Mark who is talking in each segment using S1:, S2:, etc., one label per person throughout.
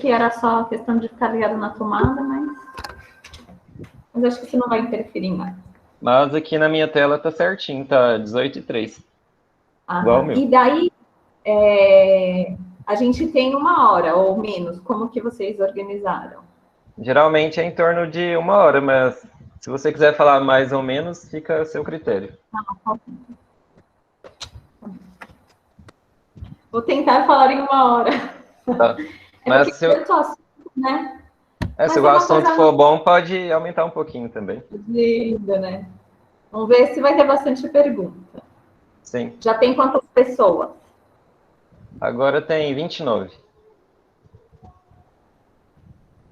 S1: que era só questão de ficar ligado na tomada, mas acho que isso não vai interferir em nada.
S2: Mas aqui na minha tela tá certinho, tá 18:03. Igual o meu.
S1: E daí, a gente tem 1 hora ou menos. Como que vocês organizaram?
S2: Geralmente é em torno de 1 hora, mas se você quiser falar mais ou menos, fica a seu critério.
S1: Vou tentar falar em 1 hora.
S2: Tá.
S1: É
S2: Mas
S1: porque eu tô assunto, né?
S2: se
S1: Mas
S2: o
S1: é uma
S2: assunto
S1: coisa
S2: for bom, pode aumentar um pouquinho também.
S1: linda, né? Vamos ver se vai ter bastante pergunta.
S2: Sim.
S1: Já tem quantas pessoas?
S2: Agora tem 29.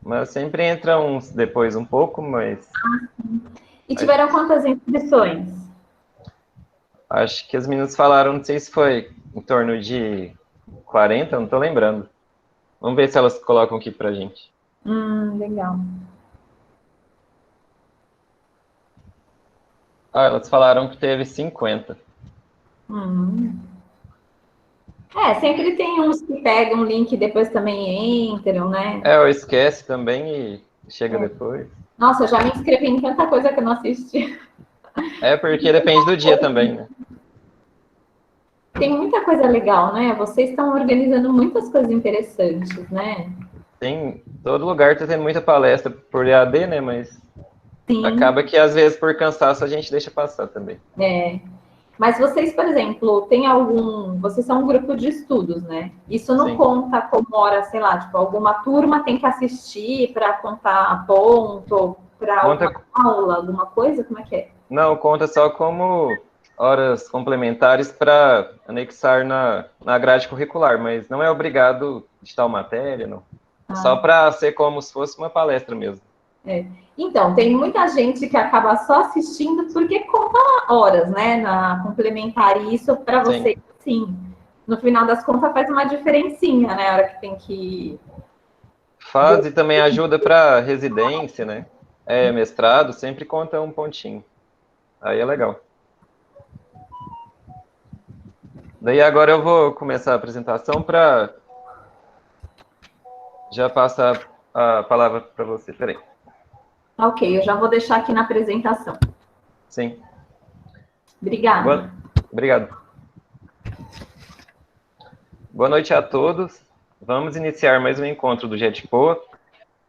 S2: Mas sempre entra uns depois um pouco, mas
S1: E tiveram quantas inscrições?
S2: acho que as meninas falaram, não sei se foi em torno de 40, não tô lembrando. Vamos ver se elas colocam aqui pra gente.
S1: Legal.
S2: Elas falaram que teve 50.
S1: Sempre tem uns que pegam o link e depois também entram, né?
S2: Eu esquece também e chega depois.
S1: Nossa, eu já me inscrevi em tanta coisa que eu não assisti.
S2: É porque depende do dia também, né?
S1: Tem muita coisa legal, né? Vocês estão organizando muitas coisas interessantes, né?
S2: Tem, todo lugar tá tendo muita palestra por EAD, né? Mas
S1: Sim.
S2: acaba que às vezes por cansaço a gente deixa passar também.
S1: Mas vocês, por exemplo, tem algum. Vocês são um grupo de estudos, né? Isso não
S2: Sim.
S1: conta como hora, sei lá, tipo, alguma turma tem que assistir para contar ponto, para alguma aula, alguma coisa? Como é que é?
S2: Não, conta só como horas complementares para anexar na grade curricular, mas não é obrigado de tal matéria, não. É só para ser como se fosse uma palestra mesmo.
S1: Então, tem muita gente que acaba só assistindo porque conta horas, né, na complementar. E isso para vocês, sim, no final das contas faz uma diferencinha, né, a hora que tem que...
S2: Faz e também ajuda para residência, né? Mestrado, sempre conta um pontinho. Aí é legal. Daí agora eu vou começar a apresentação para já passar a palavra para você. Peraí.
S1: Ok, eu já vou deixar aqui na apresentação.
S2: Sim.
S1: Obrigada.
S2: Obrigado. Boa noite a todos. Vamos iniciar mais um encontro do JetPoa.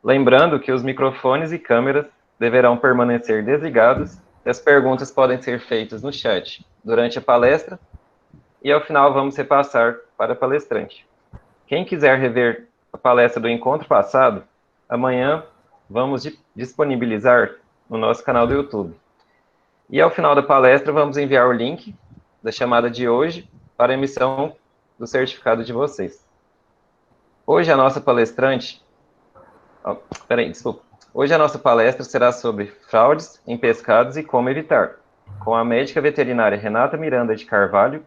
S2: Lembrando que os microfones e câmeras deverão permanecer desligados e as perguntas podem ser feitas no chat durante a palestra e ao final vamos repassar para a palestrante. Quem quiser rever a palestra do encontro passado, amanhã vamos disponibilizar no nosso canal do YouTube. E ao final da palestra vamos enviar o link da chamada de hoje para a emissão do certificado de vocês. Hoje a nossa palestrante... Hoje a nossa palestra será sobre fraudes em pescados e como evitar, com a médica veterinária Renata Miranda de Carvalho,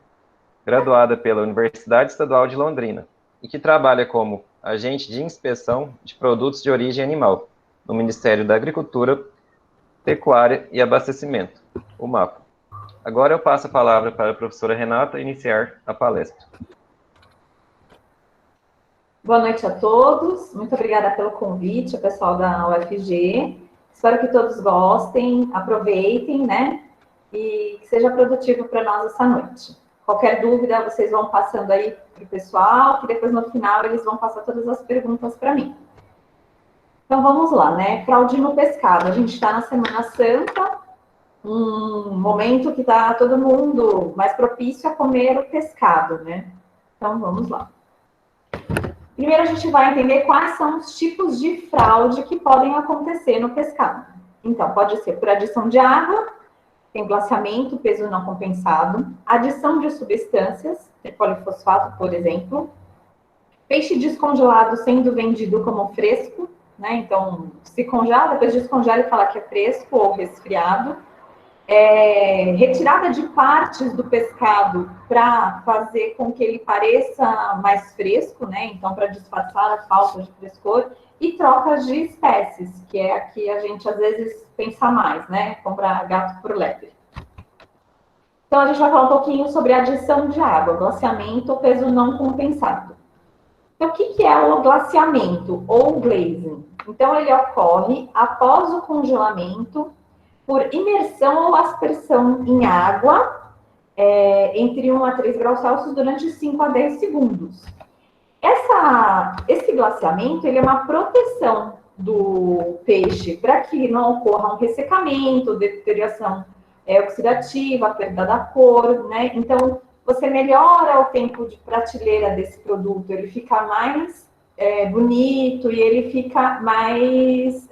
S2: graduada pela Universidade Estadual de Londrina, e que trabalha como agente de inspeção de produtos de origem animal, no Ministério da Agricultura, Pecuária e Abastecimento, o MAPA. Agora eu passo a palavra para a professora Renata iniciar a palestra.
S1: Boa noite a todos. Muito obrigada pelo convite, o pessoal da UFG. Espero que todos gostem, aproveitem, né? E que seja produtivo para nós essa noite. Qualquer dúvida, vocês vão passando aí para o pessoal, que depois no final eles vão passar todas as perguntas para mim. Então vamos lá, né? Fraude no pescado. A gente está na Semana Santa, um momento que está todo mundo mais propício a comer o pescado, né? Então vamos lá. Primeiro a gente vai entender quais são os tipos de fraude que podem acontecer no pescado. Então, pode ser por adição de água, tem glaciamento, peso não compensado, adição de substâncias, polifosfato, por exemplo, peixe descongelado sendo vendido como fresco, né? Então, se congela, depois descongela e fala que é fresco ou resfriado. Retirada de partes do pescado para fazer com que ele pareça mais fresco, né? Então, para disfarçar a falta de frescor. E trocas de espécies, que é aqui a gente às vezes pensa mais, né? Comprar gato por lebre. Então, a gente vai falar um pouquinho sobre adição de água, glaciamento ou peso não compensado. Então, o que é o glaciamento ou glazing? Então, ele ocorre após o congelamento por imersão ou aspersão em água, entre 1 a 3 graus Celsius durante 5 a 10 segundos. Esse glaciamento, ele é uma proteção do peixe para que não ocorra um ressecamento, deterioração oxidativa, perda da cor, né? Então, você melhora o tempo de prateleira desse produto, ele fica mais bonito e ele fica mais...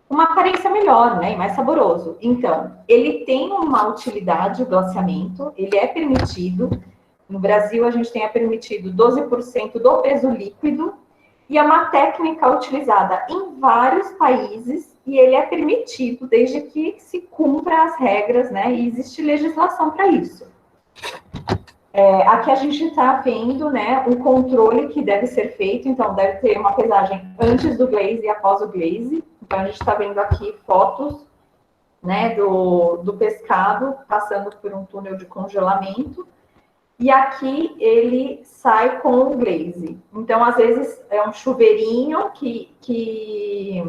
S1: uma aparência melhor, né, e mais saboroso. Então, ele tem uma utilidade, o glaciamento, ele é permitido. No Brasil, a gente tem permitido 12% do peso líquido, e é uma técnica utilizada em vários países, e ele é permitido desde que se cumpra as regras, né, e existe legislação para isso. Aqui a gente está vendo, né, o controle que deve ser feito, então deve ter uma pesagem antes do glaze e após o glaze. Então a gente está vendo aqui fotos, né, do pescado passando por um túnel de congelamento, e aqui ele sai com o glaze. Então, às vezes, é um chuveirinho que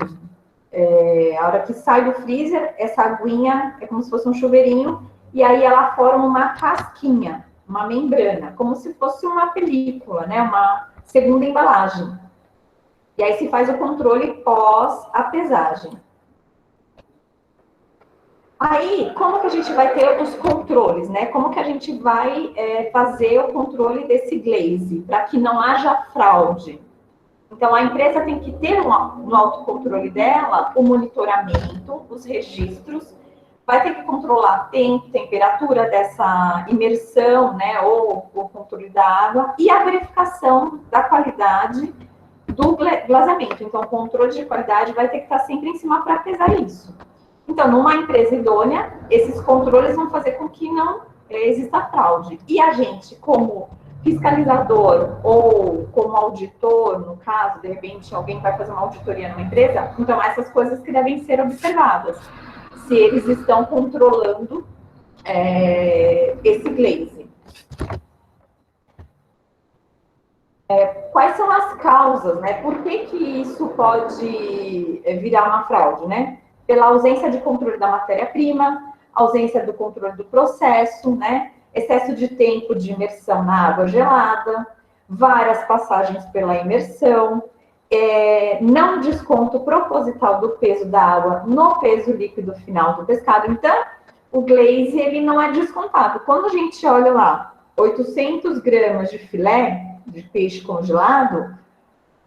S1: a hora que sai do freezer, essa aguinha é como se fosse um chuveirinho, e aí ela forma uma casquinha, uma membrana, como se fosse uma película, né? Uma segunda embalagem. E aí se faz o controle pós a pesagem. Aí, como que a gente vai ter os controles, né? Como que a gente vai fazer o controle desse glaze, para que não haja fraude? Então, a empresa tem que ter no autocontrole dela o monitoramento, os registros, vai ter que controlar tempo, temperatura dessa imersão, né, ou o controle da água, e a verificação da qualidade do glaseamento. Então, o controle de qualidade vai ter que estar sempre em cima para pesar isso. Então, numa empresa idônea, esses controles vão fazer com que não exista fraude. E a gente, como fiscalizador ou como auditor, no caso, de repente, alguém vai fazer uma auditoria numa empresa, então essas coisas que devem ser observadas. Se eles estão controlando esse glaze. Quais são as causas, né? Por que isso pode virar uma fraude, né? Pela ausência de controle da matéria-prima, ausência do controle do processo, né? Excesso de tempo de imersão na água gelada, várias passagens pela imersão, não desconto proposital do peso da água no peso líquido final do pescado. Então, o glaze, ele não é descontado. Quando a gente olha lá, 800 gramas de filé de peixe congelado,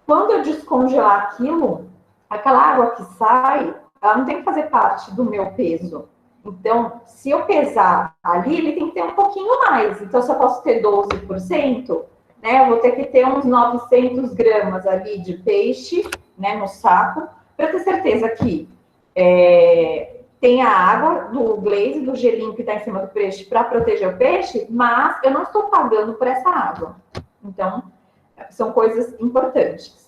S1: quando eu descongelar aquilo, aquela água que sai, ela não tem que fazer parte do meu peso. Então, se eu pesar ali, ele tem que ter um pouquinho mais. Então, se eu posso ter 12%, né, eu vou ter que ter uns 900 gramas ali de peixe, né, no saco, para ter certeza que tem a água do glaze, do gelinho que está em cima do peixe para proteger o peixe, mas eu não estou pagando por essa água. Então, são coisas importantes.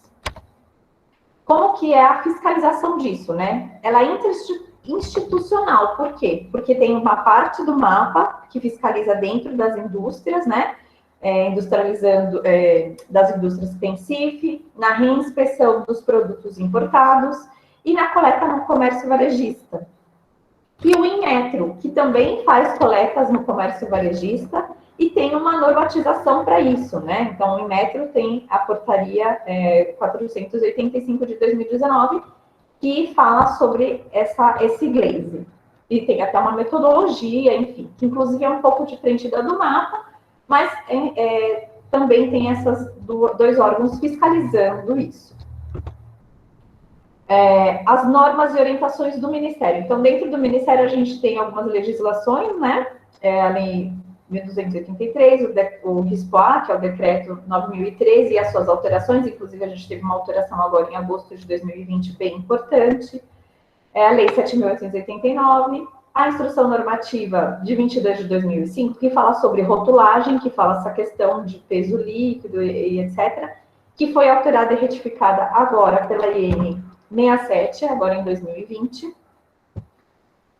S1: Como que é a fiscalização disso, né? Ela é institucional, por quê? Porque tem uma parte do mapa que fiscaliza dentro das indústrias, né? Industrializando das indústrias que tem CIF, na reinspeção dos produtos importados e na coleta no comércio varejista. E o Inmetro, que também faz coletas no comércio varejista e tem uma normatização para isso, né? Então, o Inmetro tem a portaria 485 de 2019, que fala sobre esse glaze. E tem até uma metodologia, enfim, que inclusive é um pouco diferente da do mapa, mas também tem esses dois órgãos fiscalizando isso. As normas e orientações do Ministério. Então, dentro do Ministério, a gente tem algumas legislações, né? A Lei 1283, o RISPOA, que é o Decreto 9.013, e as suas alterações, inclusive a gente teve uma alteração agora em agosto de 2020, bem importante. A Lei 7.889, a Instrução Normativa de 22 de 2005, que fala sobre rotulagem, que fala essa questão de peso líquido e etc., que foi alterada e retificada agora pela IN 67, agora em 2020.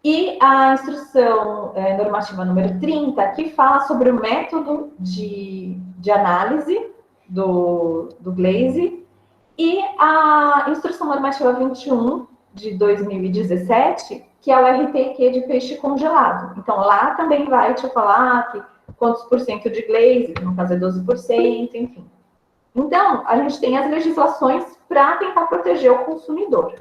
S1: E a instrução normativa número 30, que fala sobre o método de análise do glaze, e a instrução normativa 21, de 2017, que é o RTQ de peixe congelado. Então, lá também vai te falar que quantos por cento de glaze, que no caso é 12%, enfim. Então, a gente tem as legislações para tentar proteger o consumidor.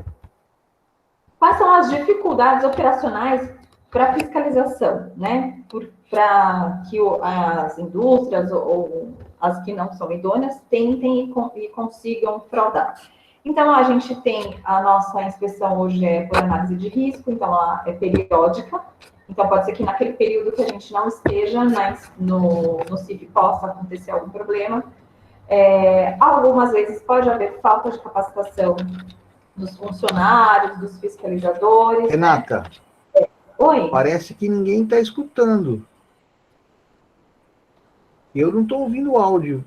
S1: Quais são as dificuldades operacionais para fiscalização, né? Para que as indústrias ou as que não são idôneas tentem e consigam fraudar. Então, a gente tem a nossa inspeção hoje por análise de risco, então ela é periódica. Então, pode ser que naquele período que a gente não esteja no CIV possa acontecer algum problema. Algumas vezes pode haver falta de capacitação dos funcionários, dos fiscalizadores.
S3: Renata,
S1: né? Oi?
S3: Parece que ninguém está escutando. Eu não estou ouvindo o áudio.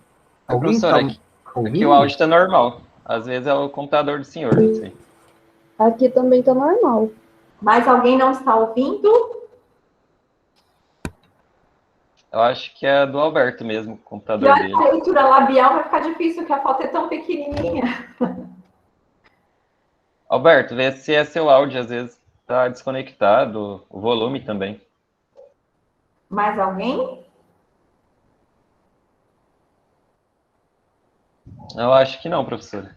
S3: Alguém está ouvindo?
S2: Aqui o áudio está normal. Às vezes é o computador do senhor, não sei.
S4: Aqui também está normal.
S1: Mas alguém não está ouvindo?
S2: Eu acho que é do Alberto mesmo, o computador dele.
S1: A leitura labial vai ficar difícil, porque a foto é tão pequenininha.
S2: Alberto, vê se é seu áudio, às vezes está desconectado, o volume também.
S1: Mais alguém?
S2: Eu acho que não, professora.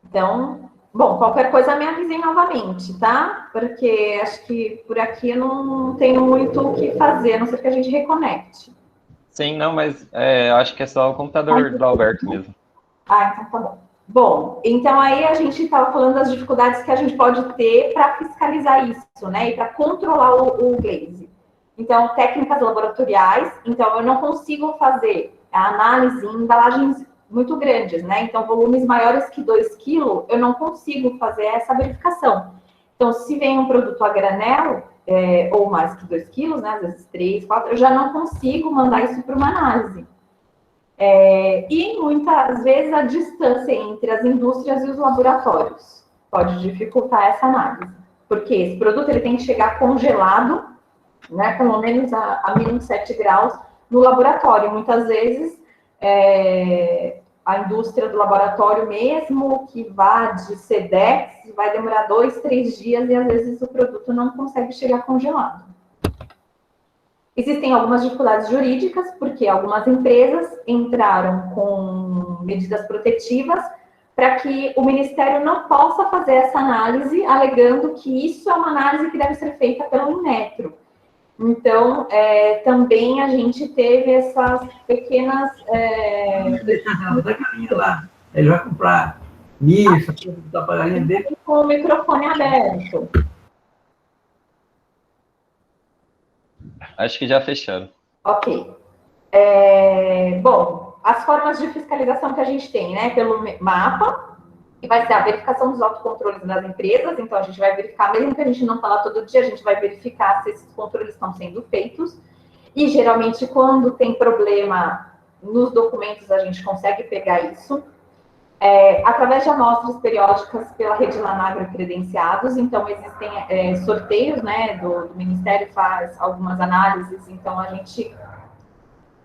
S1: Então, bom, qualquer coisa me avisem novamente, tá? Porque acho que por aqui eu não tenho muito o que fazer, a não ser que a gente reconecte.
S2: Sim, não, mas acho que é só o computador do Alberto mesmo.
S1: Ah, então tá bom. Bom, então aí a gente estava falando das dificuldades que a gente pode ter para fiscalizar isso, né? E para controlar o glaze. Então, técnicas laboratoriais. Então, eu não consigo fazer a análise em embalagens muito grandes, né? Então, volumes maiores que 2 kg, eu não consigo fazer essa verificação. Então, se vem um produto a granel, ou mais que 2 kg, né? Às vezes 3, 4, eu já não consigo mandar isso para uma análise. E muitas vezes a distância entre as indústrias e os laboratórios pode dificultar essa análise. Porque esse produto ele tem que chegar congelado, né? Pelo menos a menos 7 graus no laboratório. Muitas vezes a indústria do laboratório mesmo, que vá de SEDEX, vai demorar 2, 3 dias e às vezes o produto não consegue chegar congelado. Existem algumas dificuldades jurídicas, porque algumas empresas entraram com medidas protetivas para que o Ministério não possa fazer essa análise, alegando que isso é uma análise que deve ser feita pelo Inmetro. Então, também a gente teve essas pequenas...
S5: Deixa a galinha lá. Ele vai comprar milho, essa coisa que tá para a galinha dele.
S1: Com o microfone aberto.
S2: Acho que já fecharam.
S1: Ok. Bom, as formas de fiscalização que a gente tem, né? Pelo mapa, que vai ser a verificação dos autocontroles das empresas. Então, a gente vai verificar, mesmo que a gente não falar todo dia, a gente vai verificar se esses controles estão sendo feitos. E, geralmente, quando tem problema nos documentos, a gente consegue pegar isso. Através de amostras periódicas pela rede Lanagro credenciados. Então, existem sorteios, né? Do Ministério faz algumas análises. Então, a gente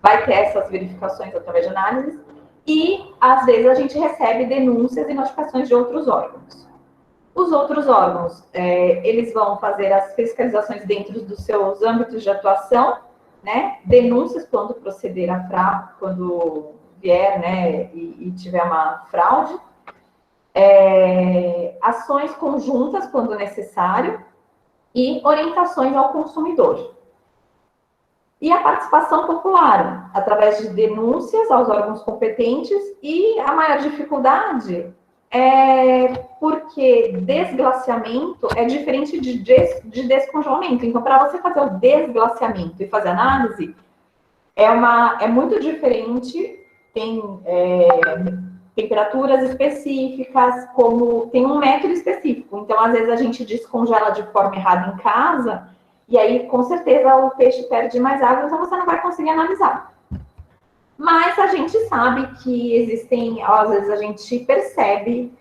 S1: vai ter essas verificações através de análises. E, às vezes, a gente recebe denúncias e notificações de outros órgãos. Os outros órgãos, eles vão fazer as fiscalizações dentro dos seus âmbitos de atuação, né? Denúncias quando proceder a fraude, quando vier, né, e tiver uma fraude. Ações conjuntas, quando necessário, e orientações ao consumidor. E a participação popular, através de denúncias aos órgãos competentes, e a maior dificuldade é porque desglaciamento é diferente de descongelamento. Então, para você fazer o desglaciamento e fazer análise, é muito diferente, tem temperaturas específicas, tem um método específico. Então, às vezes, a gente descongela de forma errada em casa, e aí, com certeza, o peixe perde mais água, então você não vai conseguir analisar. Mas a gente sabe que existem, às vezes a gente percebe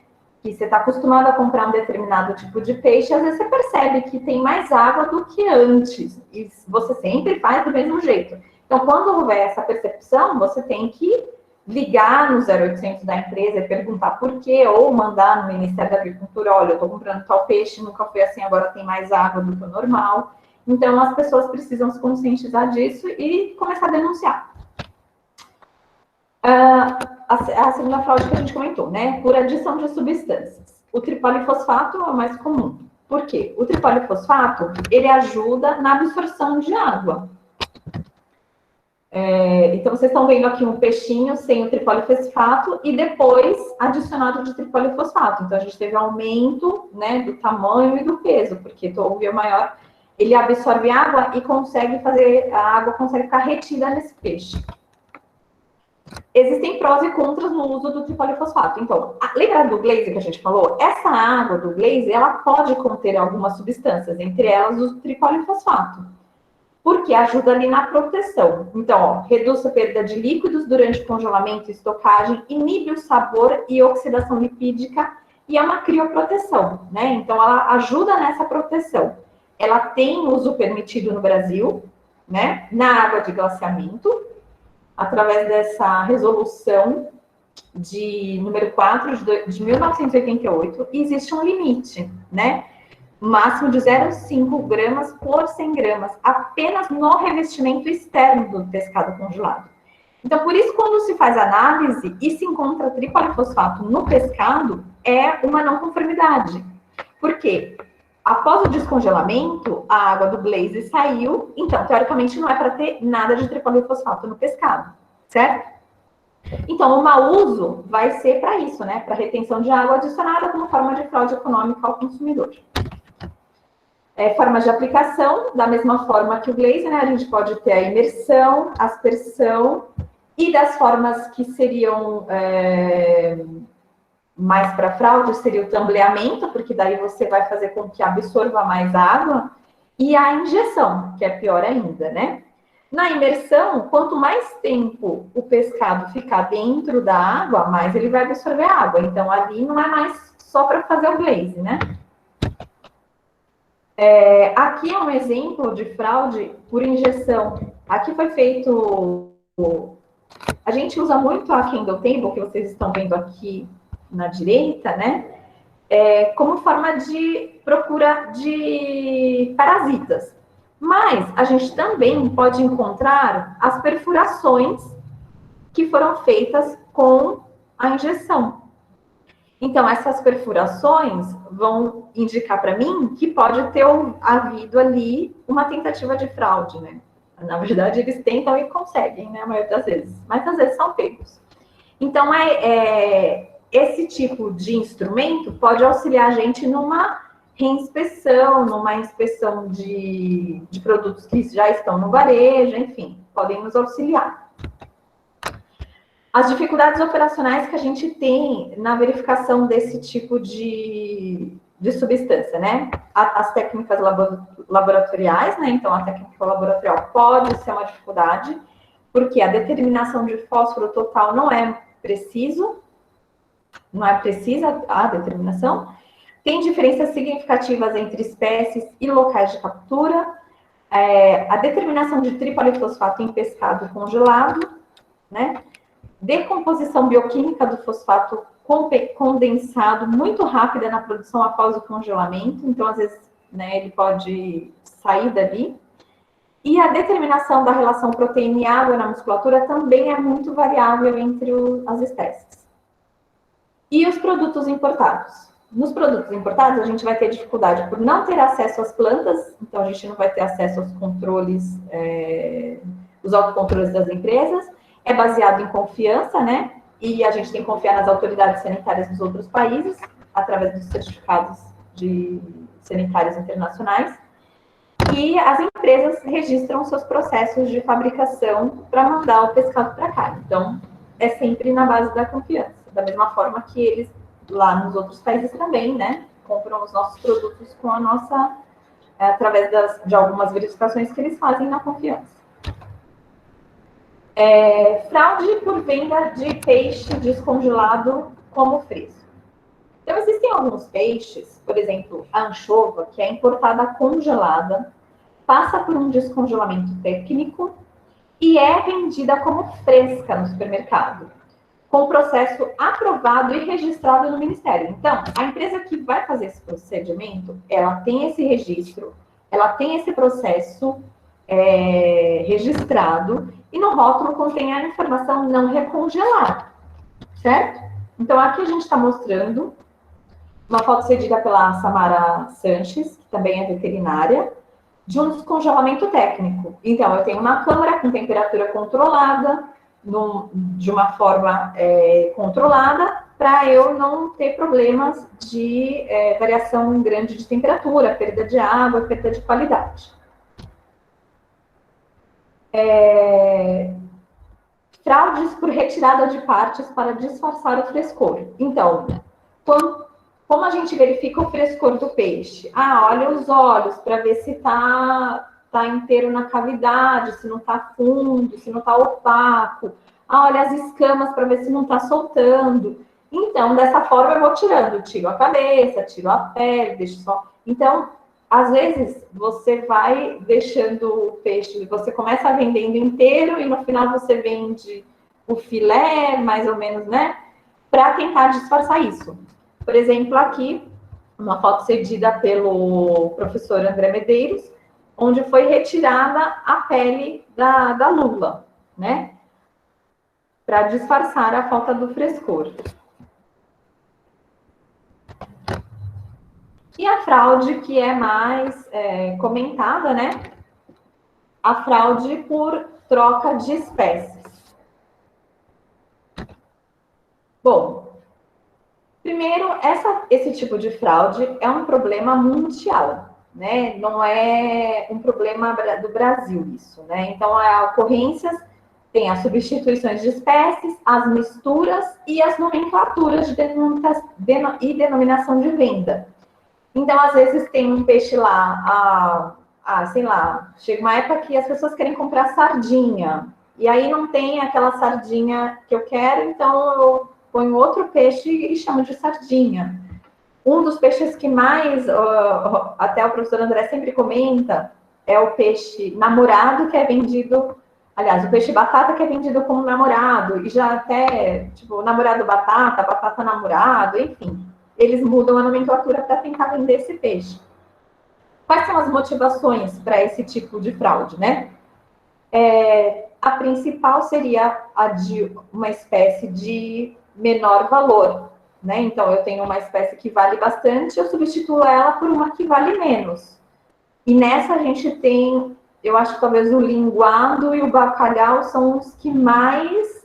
S1: que você está acostumado a comprar um determinado tipo de peixe, às vezes você percebe que tem mais água do que antes, e você sempre faz do mesmo jeito. Então, quando houver essa percepção, você tem que ligar no 0800 da empresa e perguntar por quê, ou mandar no Ministério da Agricultura, olha, eu estou comprando tal peixe, nunca foi assim, agora tem mais água do que o normal. Então, as pessoas precisam se conscientizar disso e começar a denunciar. A segunda fraude que a gente comentou, né? Por adição de substâncias. O tripolifosfato é o mais comum. Por quê? O tripolifosfato, ele ajuda na absorção de água. Então, vocês estão vendo aqui um peixinho sem o tripolifosfato e depois adicionado de tripolifosfato. Então, a gente teve aumento, né, do tamanho e do peso, porque houve o maior, ele absorve água e consegue fazer, a água consegue ficar retida nesse peixe. Existem prós e contras no uso do tripolifosfato. Então, lembra do glaze que a gente falou? Essa água do glaze, ela pode conter algumas substâncias, entre elas o tripolifosfato, porque ajuda ali na proteção. Então, ó, reduz a perda de líquidos durante congelamento e estocagem, inibe o sabor e oxidação lipídica e é uma crioproteção, né? Então, ela ajuda nessa proteção. Ela tem uso permitido no Brasil, né? Na água de glaciamento, através dessa resolução de número 4 de 1988, e existe um limite, né? Máximo de 0,5 gramas por 100 gramas, apenas no revestimento externo do pescado congelado. Então, por isso, quando se faz análise e se encontra tripolifosfato no pescado, é uma não conformidade. Por quê? Após o descongelamento, a água do glaze saiu, então, teoricamente, não é para ter nada de tripolifosfato no pescado, certo? Então, o mau uso vai ser para isso, né? Para retenção de água adicionada como forma de fraude econômica ao consumidor. Formas de aplicação, da mesma forma que o glaze, né? A gente pode ter a imersão, aspersão, e das formas que seriam mais para fraude, seria o tambleamento, porque daí você vai fazer com que absorva mais água, e a injeção, que é pior ainda, né? Na imersão, quanto mais tempo o pescado ficar dentro da água, mais ele vai absorver a água. Então, ali não é mais só para fazer o glaze, né? Aqui é um exemplo de fraude por injeção. Aqui foi feito... A gente usa muito a Candle Table, que vocês estão vendo aqui na direita, né? Como forma de procura de parasitas. Mas a gente também pode encontrar as perfurações que foram feitas com a injeção. Então, essas perfurações vão indicar para mim que pode ter havido ali uma tentativa de fraude, né? Na verdade, eles tentam e conseguem, né? A maioria das vezes. Mas às vezes são pegos. Então, esse tipo de instrumento pode auxiliar a gente numa reinspeção, numa inspeção de produtos que já estão no varejo, enfim, podem nos auxiliar. As dificuldades operacionais que a gente tem na verificação desse tipo de substância, né? As técnicas laboratoriais, né? Então, a técnica laboratorial pode ser uma dificuldade, porque a determinação de fósforo total não é precisa a determinação. Tem diferenças significativas entre espécies e locais de captura. A determinação de tripolifosfato em pescado congelado, né? Decomposição bioquímica do fosfato condensado muito rápida na produção após o congelamento. Então, às vezes, né, ele pode sair dali. E a determinação da relação proteína e água na musculatura também é muito variável entre as espécies. E os produtos importados? Nos produtos importados, a gente vai ter dificuldade por não ter acesso às plantas, então a gente não vai ter acesso aos controles, os autocontroles das empresas. É baseado em confiança, né? E a gente tem que confiar nas autoridades sanitárias dos outros países, através dos certificados sanitários internacionais. E as empresas registram seus processos de fabricação para mandar o pescado para cá. Então, é sempre na base da confiança. Da mesma forma que eles, lá nos outros países também, né, compram os nossos produtos com a nossa, através de algumas verificações que eles fazem na confiança. Fraude por venda de peixe descongelado como fresco. Então, existem alguns peixes, por exemplo, a anchova, que é importada congelada, passa por um descongelamento técnico e é vendida como fresca no supermercado, com processo aprovado e registrado no Ministério. Então, a empresa que vai fazer esse procedimento, ela tem esse registro, ela tem esse processo registrado, e no rótulo contém a informação não recongelar, certo? Então, aqui a gente está mostrando uma foto cedida pela Samara Sanches, que também é veterinária, de um descongelamento técnico. Então, eu tenho uma câmara com temperatura controlada, de uma forma controlada, para eu não ter problemas de variação grande de temperatura, perda de água, perda de qualidade. Fraudes por retirada de partes para disfarçar o frescor. Então, como a gente verifica o frescor do peixe? Olha os olhos para ver se tá inteiro na cavidade, se não tá fundo, se não tá opaco. Olha as escamas para ver se não tá soltando. Então, dessa forma eu vou tirando, tiro a cabeça, tiro a pele, deixo só. Então, às vezes você vai deixando o peixe, você começa vendendo inteiro e no final você vende o filé, mais ou menos, né? Para tentar disfarçar isso. Por exemplo, aqui, uma foto cedida pelo professor André Medeiros, onde foi retirada a pele da lula, né? Para disfarçar a falta do frescor. E a fraude que é mais comentada, né? A fraude por troca de espécies. Bom, primeiro, esse tipo de fraude é um problema mundial, né? Não é um problema do Brasil isso, né? Então, ocorrências tem as substituições de espécies, as misturas e as nomenclaturas e denominação de venda. Então, às vezes, tem um peixe lá, sei lá, chega uma época que as pessoas querem comprar sardinha, e aí não tem aquela sardinha que eu quero, então eu ponho outro peixe e chamo de sardinha. Um dos peixes que mais, até o professor André sempre comenta, é o peixe namorado, que é vendido, aliás, o peixe batata que é vendido como namorado, e já até, tipo, namorado batata, batata namorado, enfim. Eles mudam a nomenclatura para tentar vender esse peixe. Quais são as motivações para esse tipo de fraude, né? A principal seria a de uma espécie de menor valor, né? Então, eu tenho uma espécie que vale bastante, eu substituo ela por uma que vale menos. E nessa a gente tem, eu acho que talvez o linguado e o bacalhau são os que mais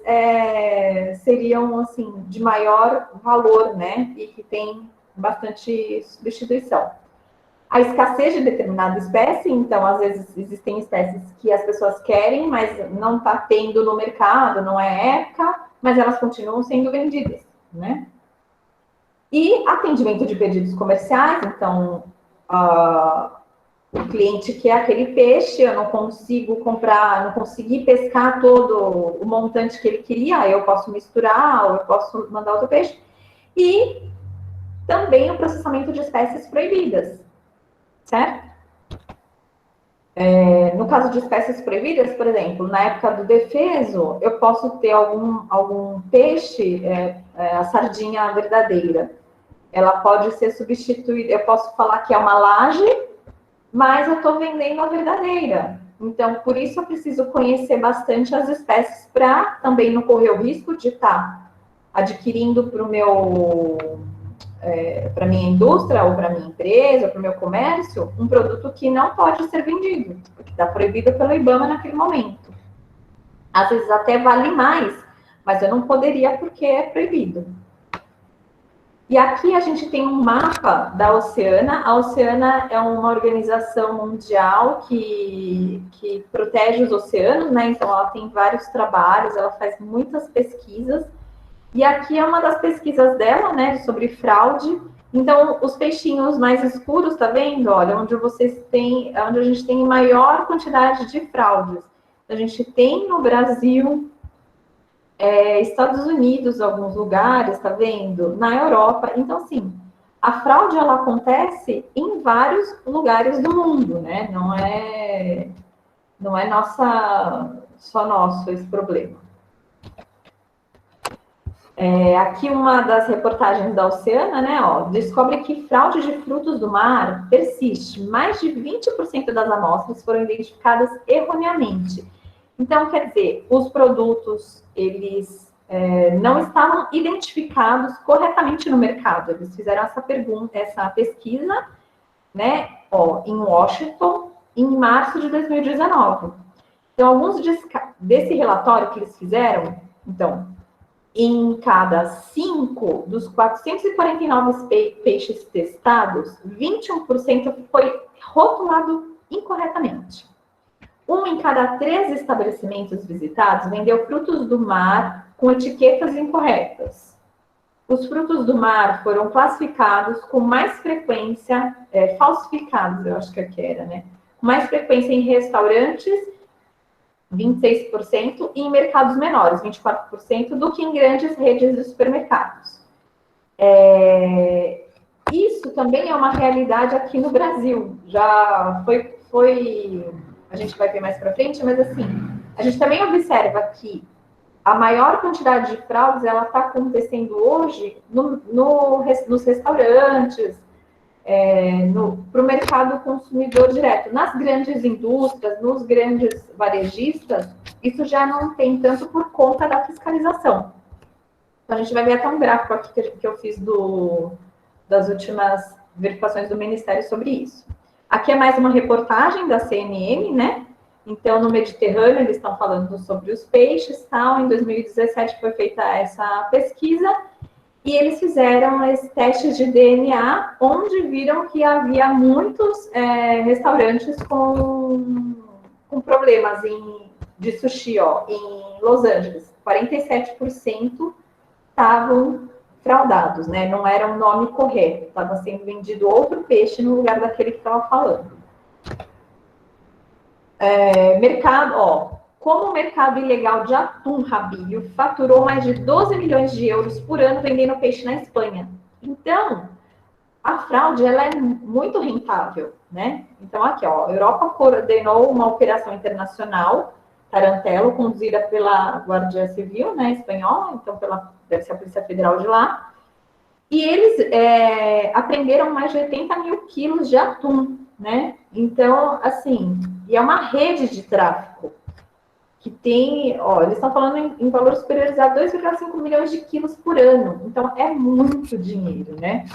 S1: seriam, assim, de maior valor, né? E que tem bastante substituição. A escassez de determinada espécie, então, às vezes, existem espécies que as pessoas querem, mas não está tendo no mercado, não é época, mas elas continuam sendo vendidas, né? E atendimento de pedidos comerciais, então, o cliente quer aquele peixe, eu não consigo comprar, não consegui pescar todo o montante que ele queria, eu posso misturar, ou eu posso mandar outro peixe. E também o processamento de espécies proibidas, certo? No caso de espécies proibidas, por exemplo, na época do defeso, eu posso ter algum peixe, a sardinha verdadeira, ela pode ser substituída, eu posso falar que é uma laje, mas eu estou vendendo a verdadeira. Então, por isso eu preciso conhecer bastante as espécies para também não correr o risco de estar adquirindo para para minha indústria, ou para minha empresa, ou para o meu comércio, um produto que não pode ser vendido, porque está proibido pelo IBAMA naquele momento. Às vezes até vale mais, mas eu não poderia porque é proibido. E aqui a gente tem um mapa da Oceana. A Oceana é uma organização mundial que protege os oceanos, né? Então, ela tem vários trabalhos, ela faz muitas pesquisas. E aqui é uma das pesquisas dela, né, sobre fraude. Então, os peixinhos mais escuros, tá vendo? Olha, onde a gente tem maior quantidade de fraudes. A gente tem no Brasil Estados Unidos, alguns lugares, tá vendo? Na Europa. Então, assim, a fraude, ela acontece em vários lugares do mundo, né? Não é só nosso esse problema. Aqui uma das reportagens da Oceana, né, descobre que fraude de frutos do mar persiste. Mais de 20% das amostras foram identificadas erroneamente. Então, quer dizer, os produtos, eles não estavam identificados corretamente no mercado. Eles fizeram essa pesquisa, né, em Washington, em março de 2019. Então, alguns desse relatório que eles fizeram, então, em cada 5 dos 449 peixes testados, 21% foi rotulado incorretamente. 1 em cada 3 estabelecimentos visitados vendeu frutos do mar com etiquetas incorretas. Os frutos do mar foram classificados com mais frequência, falsificados, eu acho que aqui era, né? Com mais frequência em restaurantes, 26%, e em mercados menores, 24%, do que em grandes redes de supermercados. Isso também é uma realidade aqui no Brasil. Já foi a gente vai ver mais para frente, mas assim, a gente também observa que a maior quantidade de fraudes, ela está acontecendo hoje nos restaurantes, para o mercado consumidor direto. Nas grandes indústrias, nos grandes varejistas, isso já não tem tanto por conta da fiscalização. Então, a gente vai ver até um gráfico aqui que eu fiz das últimas verificações do Ministério sobre isso. Aqui é mais uma reportagem da CNN, né? Então, no Mediterrâneo, eles estão falando sobre os peixes, tal. Em 2017 foi feita essa pesquisa, e eles fizeram esse teste de DNA, onde viram que havia muitos restaurantes com problemas de sushi, em Los Angeles. 47% estavam fraudados, né? Não era o nome correto, estava sendo vendido outro peixe no lugar daquele que estava falando. Como o mercado ilegal de atum rabilho faturou mais de 12 milhões de euros por ano vendendo peixe na Espanha. Então, a fraude, ela é muito rentável, né? Então, aqui, a Europa coordenou uma operação internacional, Tarantelo, conduzida pela Guardia Civil, né, espanhola, então deve ser a Polícia Federal de lá, e eles apreenderam mais de 80 mil quilos de atum, né? Então, assim, e é uma rede de tráfico que tem, eles estão falando em valores superiores a 2,5 milhões de quilos por ano. Então, é muito dinheiro, né?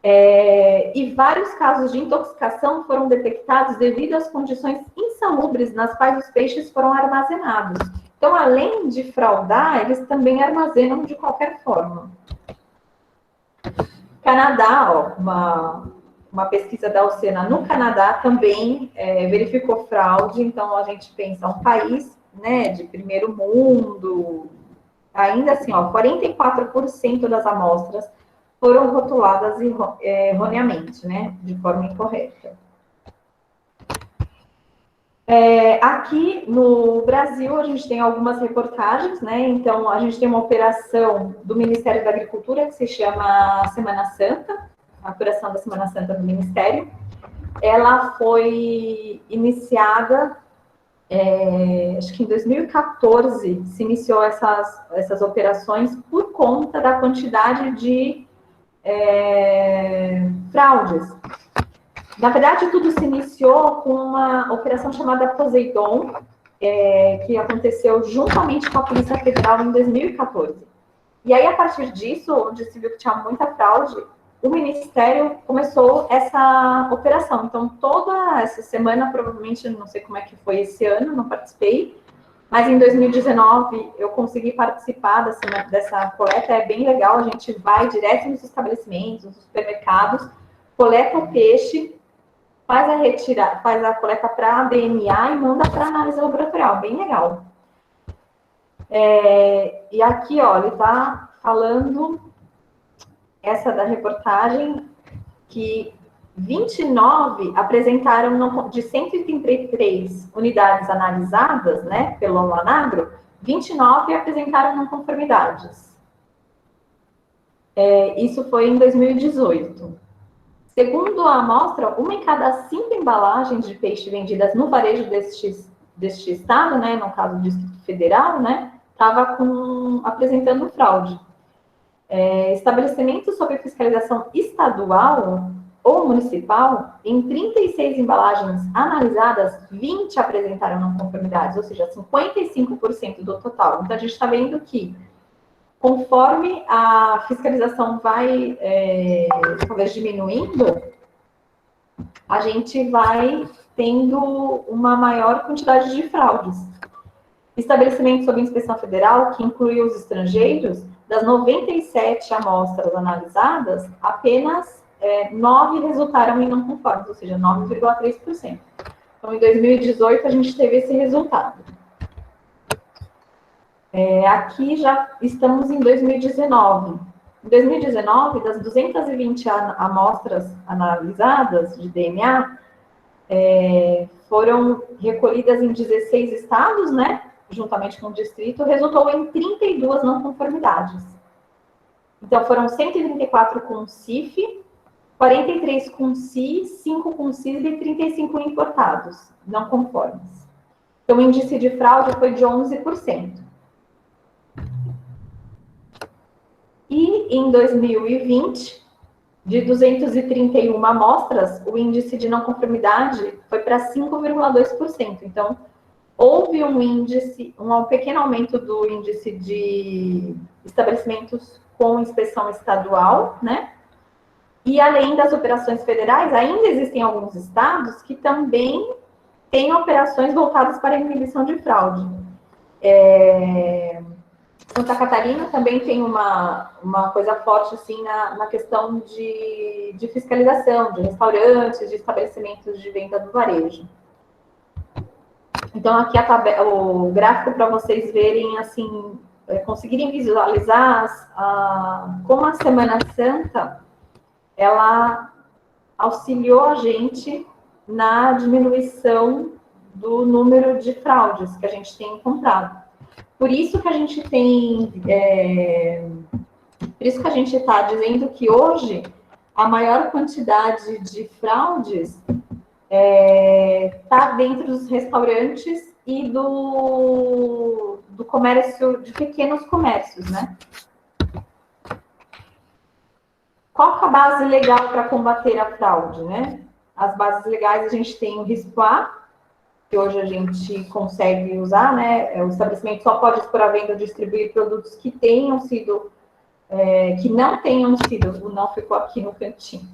S1: E vários casos de intoxicação foram detectados devido às condições insalubres nas quais os peixes foram armazenados. Então, além de fraudar, eles também armazenam de qualquer forma. Canadá, uma pesquisa da Oceana no Canadá também verificou fraude. Então, a gente pensa um país, né, de primeiro mundo, ainda assim, 44% das amostras foram rotuladas erroneamente, né, de forma incorreta. Aqui no Brasil, a gente tem algumas reportagens, né? Então, a gente tem uma operação do Ministério da Agricultura que se chama Semana Santa, a operação da Semana Santa do Ministério. Ela foi iniciada, acho que em 2014, se iniciou essas operações por conta da quantidade de fraudes. Na verdade, tudo se iniciou com uma operação chamada Poseidon, que aconteceu juntamente com a Polícia Federal em 2014. E aí, a partir disso, onde se viu que tinha muita fraude, o Ministério começou essa operação. Então, toda essa semana, provavelmente, não sei como é que foi esse ano, não participei, mas em 2019 eu consegui participar dessa coleta, é bem legal, a gente vai direto nos estabelecimentos, nos supermercados, coleta o peixe, faz a coleta para DNA e manda para análise laboratorial, bem legal. E aqui, ele está falando, essa da reportagem, que 29 apresentaram, de 133 unidades analisadas, né, pelo Anagro, 29 apresentaram não conformidades. Isso foi em 2018. Segundo a amostra, 1 em cada 5 embalagens de peixe vendidas no varejo deste estado, né, no caso do Distrito Federal, né, estava apresentando fraude. Estabelecimentos sob fiscalização estadual ou municipal, em 36 embalagens analisadas, 20 apresentaram não conformidades, ou seja, 55% do total. Então, a gente está vendo que, conforme a fiscalização vai talvez diminuindo, a gente vai tendo uma maior quantidade de fraudes. Estabelecimentos sob inspeção federal, que inclui os estrangeiros, das 97 amostras analisadas, apenas 9 resultaram em não conformes, ou seja, 9,3%. Então, em 2018, a gente teve esse resultado. Aqui já estamos em 2019. Em 2019, das 220 amostras analisadas de DNA, foram recolhidas em 16 estados, né? Juntamente com o distrito, resultou em 32 não conformidades. Então, foram 134 com CIF, 43 com CIS, 5 com CISB e 35 importados, não conformes. Então, o índice de fraude foi de 11%. E, em 2020, de 231 amostras, o índice de não conformidade foi para 5,2%. Então, houve um pequeno aumento do índice de estabelecimentos com inspeção estadual, né? E além das operações federais, ainda existem alguns estados que também têm operações voltadas para a inibição de fraude. Santa Catarina também tem uma coisa forte assim na questão de fiscalização de restaurantes, de estabelecimentos de venda do varejo. Então, aqui o gráfico para vocês verem, assim, conseguirem visualizar como a Semana Santa, ela auxiliou a gente na diminuição do número de fraudes que a gente tem encontrado. Por isso que a gente está dizendo que hoje a maior quantidade de fraudes está dentro dos restaurantes e do comércio, de pequenos comércios, né? Qual que é a base legal para combater a fraude, né? As bases legais, a gente tem o RISPA, que hoje a gente consegue usar, né? O estabelecimento só pode expor à venda ou distribuir produtos que tenham sido, que não tenham sido, o não ficou aqui no cantinho,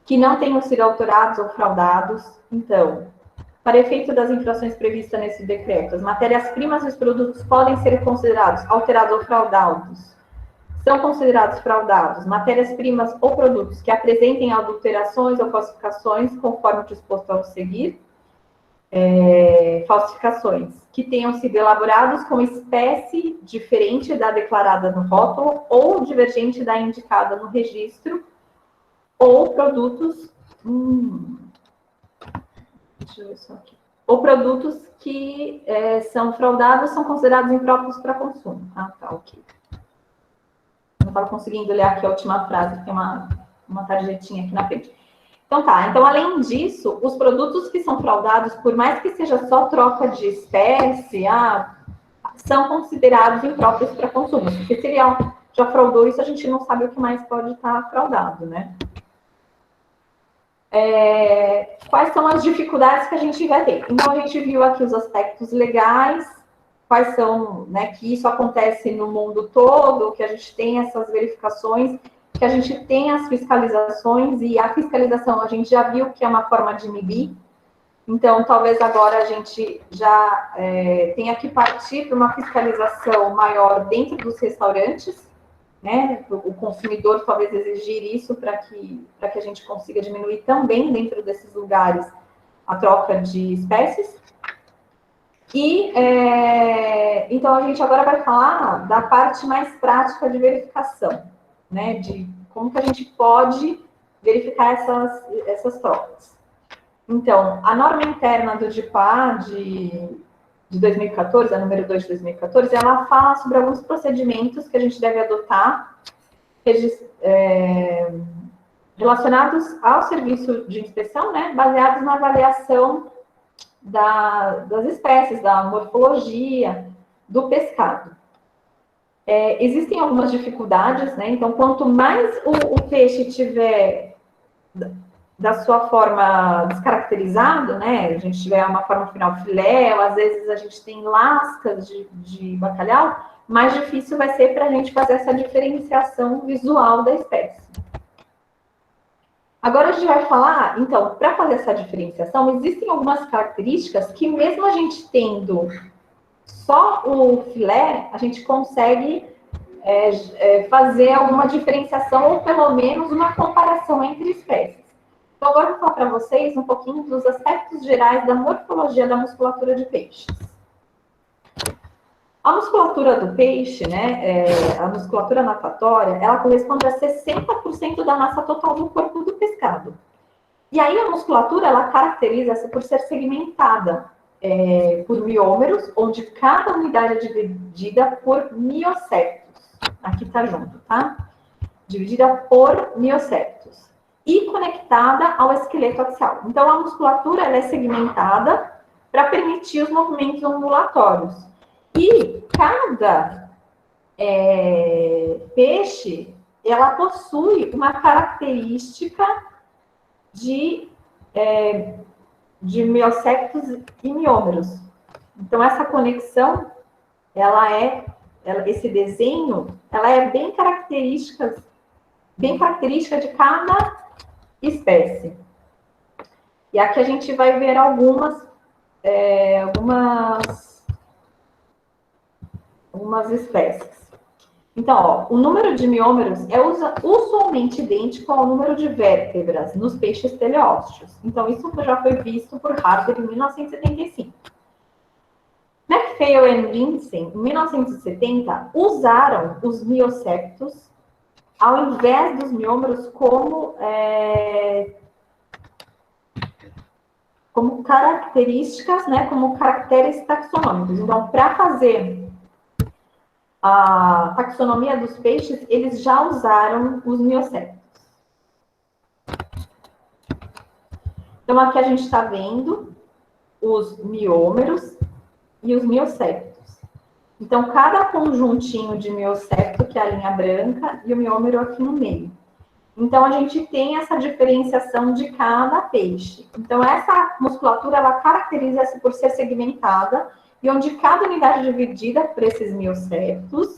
S1: que não tenham sido autorados ou fraudados. Então, para efeito das infrações previstas nesse decreto, as matérias-primas e os produtos podem ser considerados alterados ou fraudados. São considerados fraudados matérias-primas ou produtos que apresentem adulterações ou falsificações, conforme o disposto ao seguir. Falsificações que tenham sido elaborados com espécie diferente da declarada no rótulo ou divergente da indicada no registro, ou produtos deixa eu ver só aqui. Ou produtos que são fraudados são considerados impróprios para consumo. Ah, tá, ok. Não estava conseguindo ler aqui a última frase, tem uma tarjetinha aqui na frente. Então tá, então além disso, os produtos que são fraudados, por mais que seja só troca de espécie, são considerados impróprios para consumo. Porque se ele já fraudou isso, a gente não sabe o que mais pode estar fraudado, né? Quais são as dificuldades que a gente vai ter? Então, a gente viu aqui os aspectos legais, quais são, né, que isso acontece no mundo todo, que a gente tem essas verificações, que a gente tem as fiscalizações, e a fiscalização a gente já viu que é uma forma de inibir. Então, talvez agora a gente já tenha que partir para uma fiscalização maior dentro dos restaurantes, né? O consumidor talvez exigir isso para que a gente consiga diminuir também dentro desses lugares a troca de espécies. E, então, a gente agora vai falar da parte mais prática de verificação, né? De como que a gente pode verificar essas trocas. Então, a norma interna do DIPA de 2014, a número 2 de 2014, ela fala sobre alguns procedimentos que a gente deve adotar relacionados ao serviço de inspeção, né, baseados na avaliação das espécies, da morfologia do pescado. Existem algumas dificuldades, né, então quanto mais o peixe tiver da sua forma descaracterizado, né, a gente tiver uma forma final filé, ou às vezes a gente tem lascas de bacalhau, mais difícil vai ser para a gente fazer essa diferenciação visual da espécie. Agora a gente vai falar, então, para fazer essa diferenciação, existem algumas características que mesmo a gente tendo só o filé, a gente consegue fazer alguma diferenciação ou pelo menos uma comparação entre espécies. Então, agora eu vou falar para vocês um pouquinho dos aspectos gerais da morfologia da musculatura de peixes. A musculatura do peixe, né, a musculatura natatória, ela corresponde a 60% da massa total do corpo do pescado. E aí a musculatura, ela caracteriza-se por ser segmentada por miômeros, onde cada unidade é dividida por miocéptos. Aqui tá junto, tá? Dividida por miocéptos. E conectada ao esqueleto axial. Então, a musculatura ela é segmentada para permitir os movimentos ondulatórios. E cada peixe, ela possui uma característica de miocéptos e miômeros. Então, essa conexão, esse desenho, ela é bem característica de cada espécie. E aqui a gente vai ver algumas espécies. Então, ó, o número de miômeros é usualmente idêntico ao número de vértebras nos peixes teleósteos. Então, isso já foi visto por Harder em 1975. McPhail e Lindsay, em 1970, usaram os miocéptos ao invés dos miômeros como características, né, como caracteres taxonômicos. Então, para fazer a taxonomia dos peixes, eles já usaram os miocéptos. Então, aqui a gente está vendo os miômeros e os miocéptos. Então, cada conjuntinho de miocépto, que é a linha branca, e o miômero aqui no meio. Então, a gente tem essa diferenciação de cada peixe. Então, essa musculatura, ela caracteriza-se por ser segmentada, e onde cada unidade é dividida por esses miocéptos,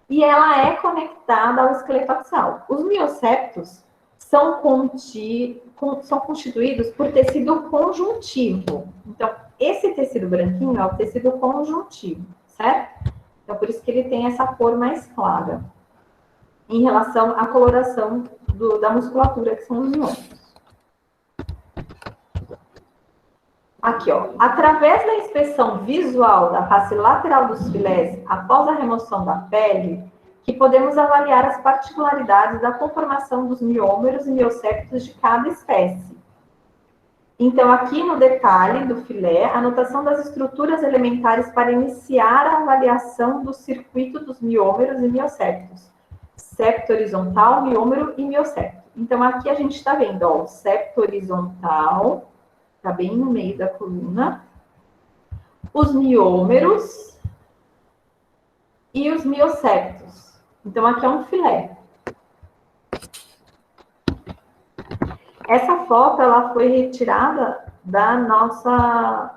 S1: e ela é conectada ao esqueleto axial. Os miocéptos são constituídos por tecido conjuntivo. Então, esse tecido branquinho é o tecido conjuntivo, certo? Então, por isso que ele tem essa cor mais clara, em relação à coloração da musculatura, que são os miômeros. Aqui, ó. Através da inspeção visual da face lateral dos filés, após a remoção da pele, que podemos avaliar as particularidades da conformação dos miômeros e miocéptos de cada espécie. Então, aqui no detalhe do filé, a anotação das estruturas elementares para iniciar a avaliação do circuito dos miômeros e miocéptos. Septo horizontal, miômero e miocépto. Então, aqui a gente está vendo, ó, o septo horizontal, está bem no meio da coluna, os miômeros e os miocéptos. Então, aqui é um filé. Essa foto, ela foi retirada da nossa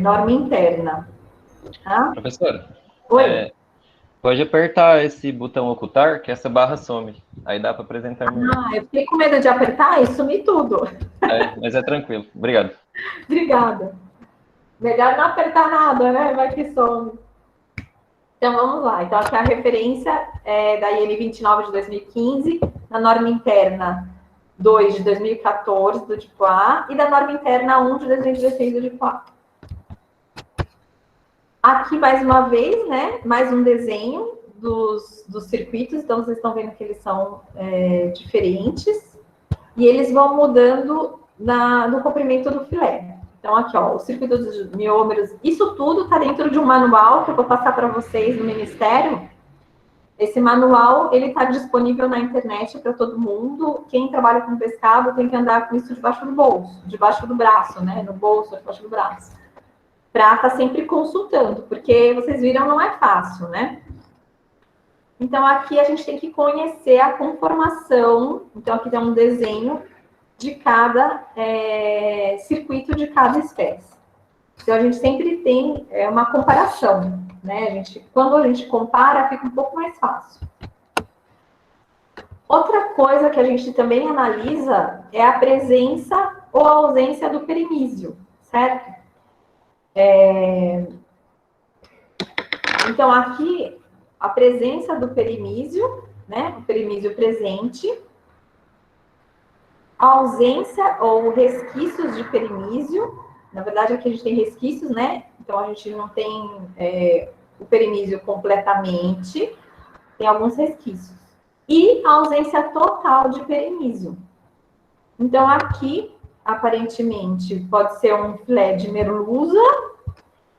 S1: norma interna. Tá?
S2: Professora,
S1: Oi?
S2: pode apertar esse botão ocultar, que essa barra some. Aí dá para apresentar melhor.
S1: Eu fiquei com medo de apertar e sumir tudo.
S2: Mas é tranquilo. Obrigado.
S1: Obrigada. Melhor não apertar nada, né? Vai que some. Então, vamos lá. Então, aqui a referência é da IN 29 de 2015, na norma interna 2 de 2014, do tipo A, e da norma interna 1 de 2016, do tipo A. Aqui, mais uma vez, né? Mais um desenho dos circuitos. Então, vocês estão vendo que eles são diferentes. E eles vão mudando no comprimento do filé. Então, aqui, ó, o circuito dos miômeros, isso tudo está dentro de um manual que eu vou passar para vocês no Ministério. Esse manual, ele está disponível na internet para todo mundo. Quem trabalha com pescado tem que andar com isso debaixo do bolso, debaixo do braço, né? No bolso, debaixo do braço. Para estar sempre consultando, porque vocês viram, não é fácil, né? Então, aqui a gente tem que conhecer a conformação. Então, aqui tem um desenho de cada circuito de cada espécie. Então, a gente sempre tem uma comparação, né? Quando a gente compara, fica um pouco mais fácil. Outra coisa que a gente também analisa é a presença ou a ausência do perimísio, certo? Então, aqui, a presença do perimísio, né? O perimísio presente, a ausência ou resquícios de perimísio. Na verdade, aqui a gente tem resquícios, né? Então, a gente não tem o perimísio completamente, tem alguns resquícios. E a ausência total de perimísio. Então, aqui, aparentemente, pode ser um filé de merluza.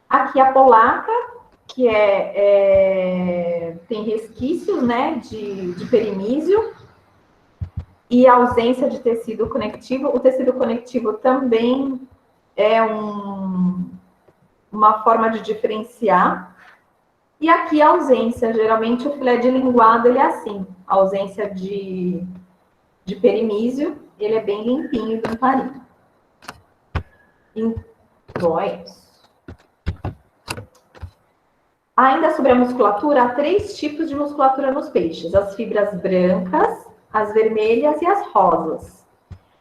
S1: Aqui a polaca, que tem resquícios, né, de perimísio. E a ausência de tecido conectivo. O tecido conectivo também é uma forma de diferenciar. E aqui a ausência, geralmente o filé de linguado, ele é assim. A ausência de perimísio, ele é bem limpinho e limparinho. Então, é isso. Ainda sobre a musculatura, há 3 tipos de musculatura nos peixes. As fibras brancas, as vermelhas e as rosas.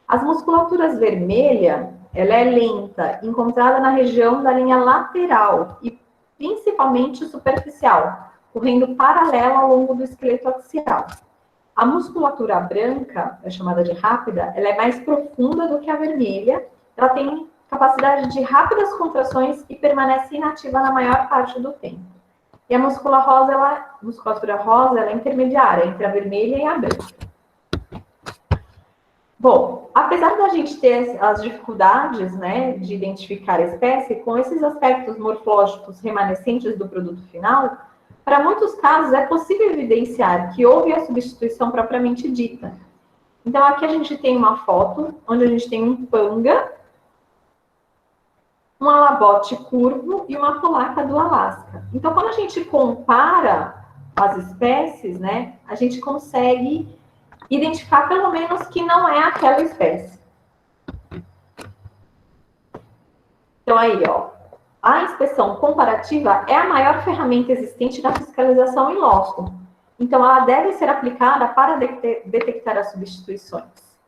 S1: As musculaturas vermelhas, ela é lenta, encontrada na região da linha lateral e principalmente superficial, correndo paralela ao longo do esqueleto axial. A musculatura branca, é chamada de rápida, ela é mais profunda do que a vermelha, ela tem capacidade de rápidas contrações e permanece inativa na maior parte do tempo. E a musculatura rosa, ela é intermediária entre a vermelha e a branca. Bom, apesar da gente ter as dificuldades, né, de identificar a espécie, com esses aspectos morfológicos remanescentes do produto final, para muitos casos é possível evidenciar que houve a substituição propriamente dita. Então, aqui a gente tem uma foto onde a gente tem um panga, um alabote curvo e uma polaca do Alasca. Então, quando a gente compara as espécies, né, a gente consegue identificar pelo menos que não é aquela espécie. Então, aí, ó, a inspeção comparativa é a maior ferramenta existente na fiscalização em loco. Então, ela deve ser aplicada para detectar as substituições.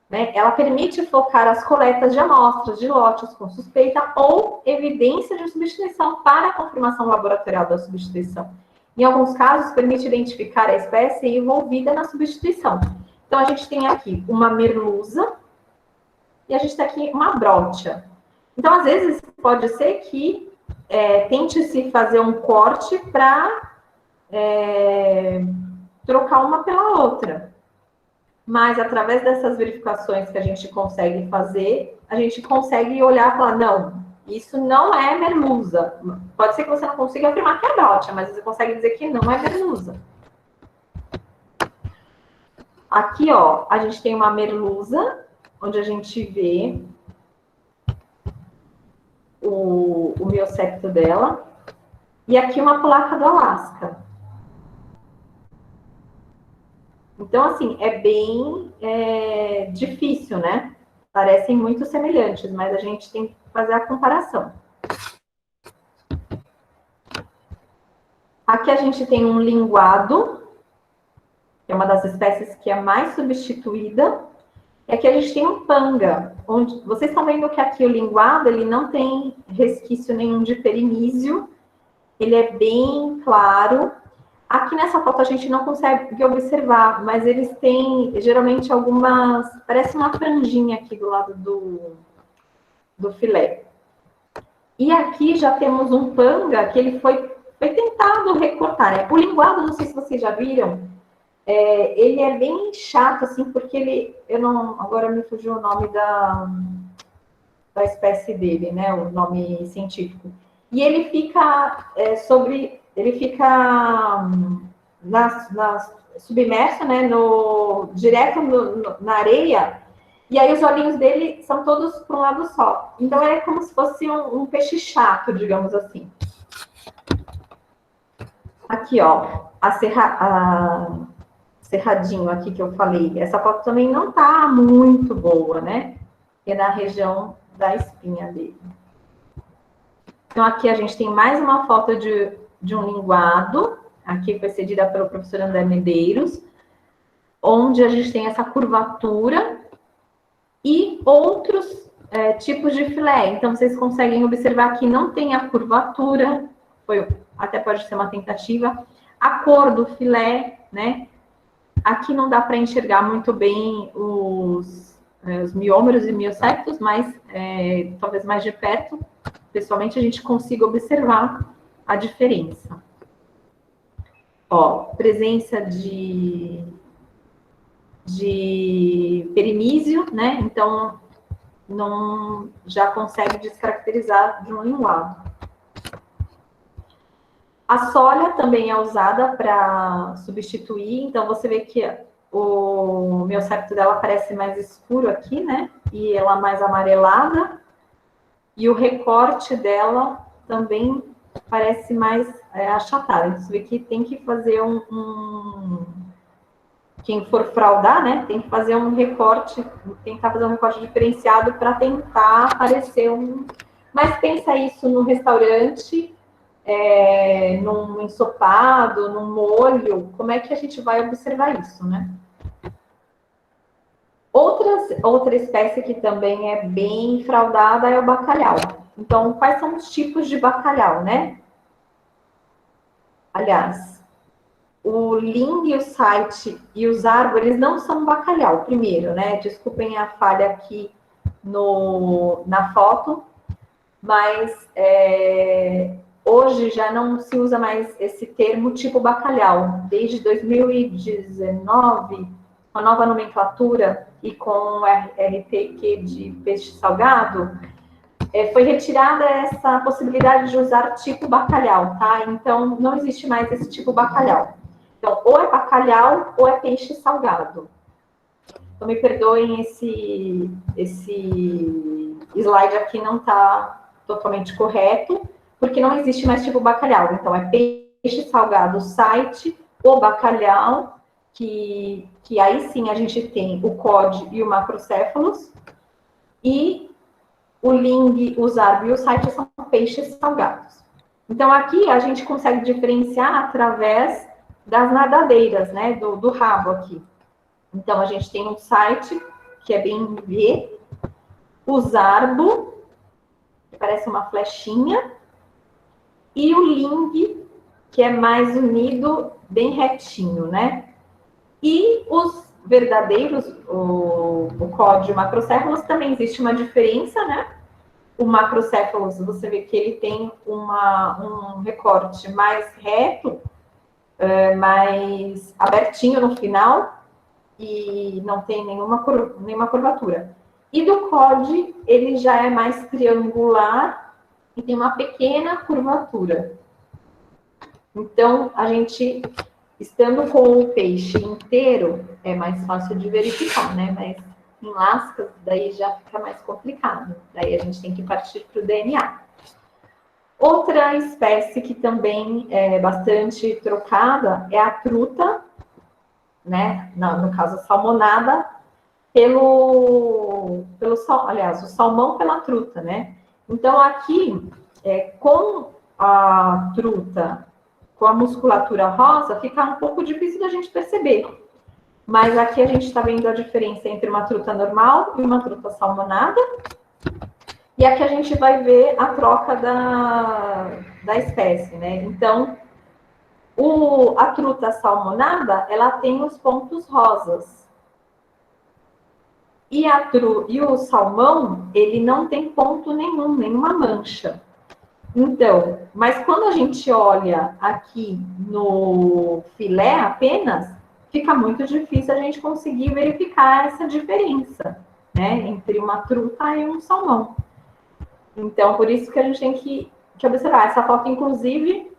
S1: Né? Ela permite focar as coletas de amostras de lotes com suspeita ou evidência de substituição para a confirmação laboratorial da substituição. Em alguns casos, permite identificar a espécie envolvida na substituição. Então, a gente tem aqui uma merluza e a gente tem aqui uma brocha. Então, às vezes, pode ser que tente-se fazer um corte para trocar uma pela outra. Mas, através dessas verificações que a gente consegue fazer, a gente consegue olhar e falar, não, isso não é merluza. Pode ser que você não consiga afirmar que é brocha, mas você consegue dizer que não é merluza. Aqui, ó, a gente tem uma merluza, onde a gente vê o miosepto dela. E aqui uma polaca do Alasca. Então, assim, é bem difícil, né? Parecem muito semelhantes, mas a gente tem que fazer a comparação. Aqui a gente tem um linguado, que é uma das espécies que é mais substituída. E aqui a gente tem um panga, onde vocês estão vendo que aqui o linguado, ele não tem resquício nenhum de perimísio, ele é bem claro. Aqui nessa foto a gente não consegue observar, mas eles têm, geralmente, algumas... Parece uma franjinha aqui do lado do filé. E aqui já temos um panga que ele foi tentado recortar, né? O linguado, não sei se vocês já viram, ele é bem chato, assim, porque ele... agora me fugiu o nome da espécie dele, né? O nome científico. E ele fica submerso, né? Direto na areia. E aí os olhinhos dele são todos para um lado só. Então é como se fosse um peixe chato, digamos assim. Aqui, ó, cerradinho aqui que eu falei. Essa foto também não tá muito boa, né? É na região da espinha dele. Então aqui a gente tem mais uma foto de um linguado. Aqui foi cedida pelo professor André Medeiros, onde a gente tem essa curvatura e outros tipos de filé. Então, vocês conseguem observar que não tem a curvatura, até pode ser uma tentativa, a cor do filé, né? Aqui não dá para enxergar muito bem os miômeros e miocéptos, mas talvez mais de perto, pessoalmente, a gente consiga observar a diferença. Ó, presença de perimísio, né? Então, não já consegue descaracterizar de um linguado. A sólea também é usada para substituir, então você vê que o miocépto dela parece mais escuro aqui, né? E ela mais amarelada. E o recorte dela também parece mais achatado. Então, você vê que tem que fazer quem for fraudar, né, tem que fazer um recorte, tentar fazer um recorte diferenciado para tentar aparecer Mas pensa isso no restaurante, num ensopado, num molho, como é que a gente vai observar isso, né? Outra espécie que também é bem fraudada é o bacalhau. Então, quais são os tipos de bacalhau, né? Aliás, o ling, o site e os zarbo, eles não são bacalhau, primeiro, né? Desculpem a falha aqui na foto, mas hoje já não se usa mais esse termo tipo bacalhau. Desde 2019, com a nova nomenclatura e com o RTQ de peixe salgado, foi retirada essa possibilidade de usar tipo bacalhau, tá? Então, não existe mais esse tipo bacalhau. Então, ou é bacalhau ou é peixe salgado. Então, me perdoem, esse slide aqui não está totalmente correto, porque não existe mais tipo bacalhau. Então, é peixe salgado site ou bacalhau, que aí sim a gente tem o cod e o macrocéfalos, e o ling, o zarbo e o site são peixes salgados. Então, aqui a gente consegue diferenciar através das nadadeiras, né, do rabo aqui. Então, a gente tem um site, que é bem V, o zarbo, que parece uma flechinha, e o ling, que é mais unido, bem retinho, né? E os verdadeiros, o cod e o macrocéfalos, também existe uma diferença, né? O macrocéfalos, você vê que ele tem um recorte mais reto, mais abertinho no final, e não tem nenhuma curvatura. E do cod, ele já é mais triangular e tem uma pequena curvatura. Então, a gente, estando com o peixe inteiro, é mais fácil de verificar, né? Mas em lascas, daí já fica mais complicado. Daí a gente tem que partir para o DNA. Outra espécie que também é bastante trocada é a truta, né? No caso, a salmonada, o salmão pela truta, né? Então, aqui, com a truta, com a musculatura rosa, fica um pouco difícil da gente perceber. Mas aqui a gente está vendo a diferença entre uma truta normal e uma truta salmonada. E aqui a gente vai ver a troca da espécie, né? Então, a truta salmonada, ela tem os pontos rosas. E o salmão, ele não tem ponto nenhum, nenhuma mancha. Então, mas quando a gente olha aqui no filé apenas, fica muito difícil a gente conseguir verificar essa diferença, né? Entre uma truta e um salmão. Então, por isso que a gente tem que observar. Essa foto, inclusive,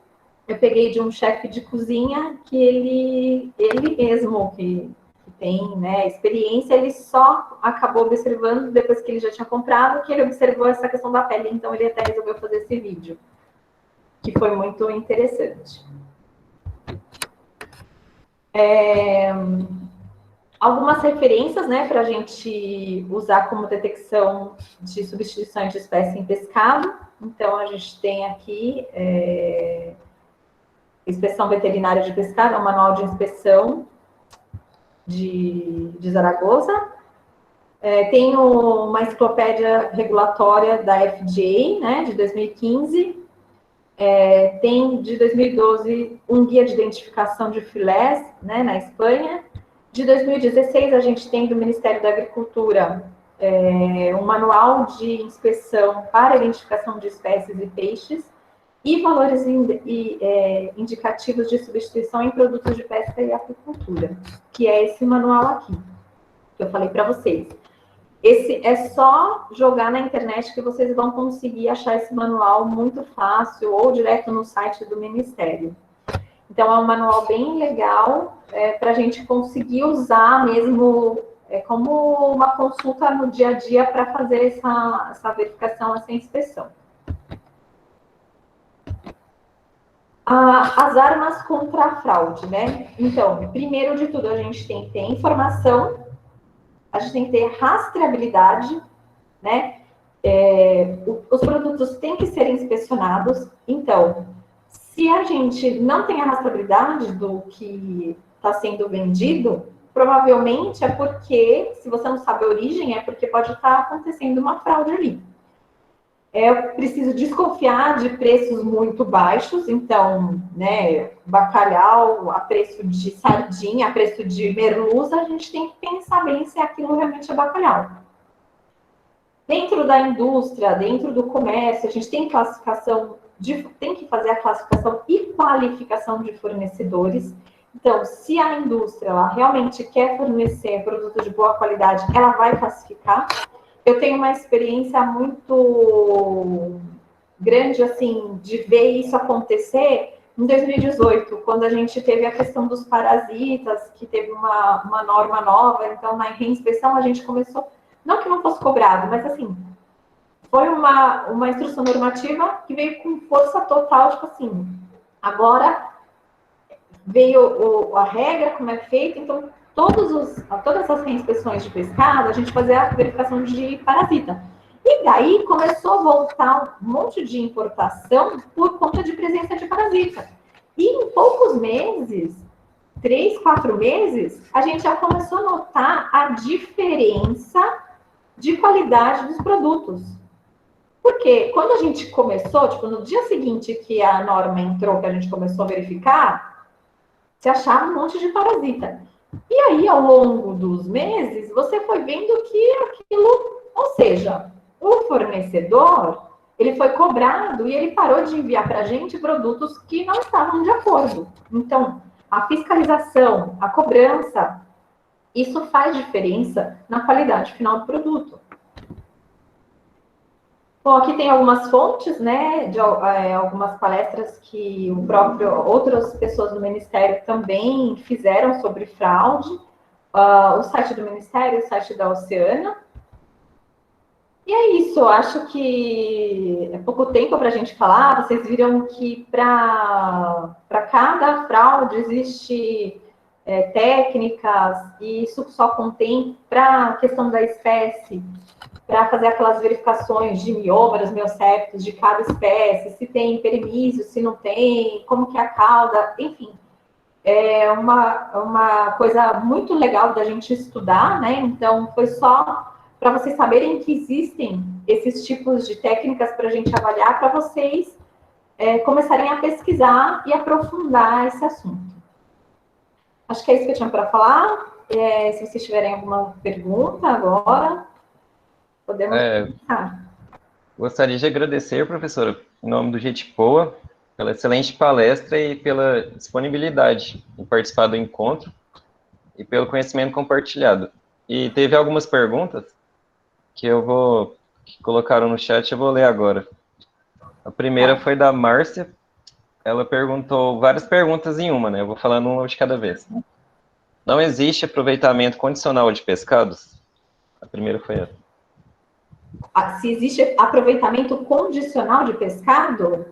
S1: eu peguei de um chefe de cozinha que ele mesmo, que tem, né, experiência, ele só acabou observando, depois que ele já tinha comprado, que ele observou essa questão da pele. Então, ele até resolveu fazer esse vídeo, que foi muito interessante. Algumas referências, né, para a gente usar como detecção de substituições de espécie em pescado. Então, a gente tem aqui Inspeção Veterinária de Pescado, é um manual de inspeção de Zaragoza. Tem uma enciclopédia regulatória da FDA, né, de 2015. Tem, de 2012, um guia de identificação de filés, né, na Espanha. De 2016, a gente tem do Ministério da Agricultura um manual de inspeção para identificação de espécies e peixes e valores indicativos de substituição em produtos de pesca e aquicultura, que é esse manual aqui, que eu falei para vocês. Esse é só jogar na internet que vocês vão conseguir achar esse manual muito fácil ou direto no site do Ministério. Então, é um manual bem legal para a gente conseguir usar mesmo como uma consulta no dia a dia para fazer essa verificação, essa inspeção. As armas contra a fraude, né? Então, primeiro de tudo, a gente tem que ter informação, a gente tem que ter rastreabilidade, né? Os produtos têm que ser inspecionados. Então, se a gente não tem a rastreabilidade do que está sendo vendido, provavelmente é porque, se você não sabe a origem, é porque pode estar acontecendo uma fraude ali. Eu preciso desconfiar de preços muito baixos, então, né, bacalhau a preço de sardinha, a preço de merluza, a gente tem que pensar bem se aquilo realmente é bacalhau. Dentro da indústria, dentro do comércio, a gente tem classificação, tem que fazer a classificação e qualificação de fornecedores. Então, se a indústria ela realmente quer fornecer produtos de boa qualidade, ela vai classificar. Eu tenho uma experiência muito grande, assim, de ver isso acontecer em 2018, quando a gente teve a questão dos parasitas, que teve uma norma nova, então, na reinspeção, a gente começou, não que não fosse cobrado, mas, assim, foi uma instrução normativa que veio com força total, tipo assim, agora veio a regra, como é feito, então, todas as reinspeções de pescado, a gente fazia a verificação de parasita. E daí começou a voltar um monte de importação por conta de presença de parasita. E em poucos meses, 3, 4 meses, a gente já começou a notar a diferença de qualidade dos produtos. Porque quando a gente começou, tipo, no dia seguinte que a norma entrou, que a gente começou a verificar, se achava um monte de parasita. E aí, ao longo dos meses, você foi vendo que aquilo, ou seja, o fornecedor, ele foi cobrado e ele parou de enviar para a gente produtos que não estavam de acordo. Então, a fiscalização, a cobrança, isso faz diferença na qualidade final do produto. Bom, aqui tem algumas fontes, né, de algumas palestras que outras pessoas do Ministério também fizeram sobre fraude. O site do Ministério, o site da Oceana. E é isso, acho que é pouco tempo para a gente falar. Vocês viram que para cada fraude existe técnicas, e isso só contém para a questão da espécie, para fazer aquelas verificações de miômeros, miocéptos de cada espécie, se tem perimísio, se não tem, como que é a cauda, enfim. É uma coisa muito legal da gente estudar, né? Então, foi só para vocês saberem que existem esses tipos de técnicas para a gente avaliar, para vocês começarem a pesquisar e aprofundar esse assunto. Acho que é isso que eu tinha para falar. Se vocês tiverem alguma pergunta agora, podemos começar.
S2: Gostaria de agradecer, professora, em nome do GETPOA, pela excelente palestra e pela disponibilidade em participar do encontro e pelo conhecimento compartilhado. E teve algumas perguntas que eu vou que colocaram no chat, eu vou ler agora. A primeira foi da Márcia. Ela perguntou várias perguntas em uma, né? Eu vou falando uma de cada vez. Não existe aproveitamento condicional de pescados? A primeira foi essa.
S1: Se existe aproveitamento condicional de pescado?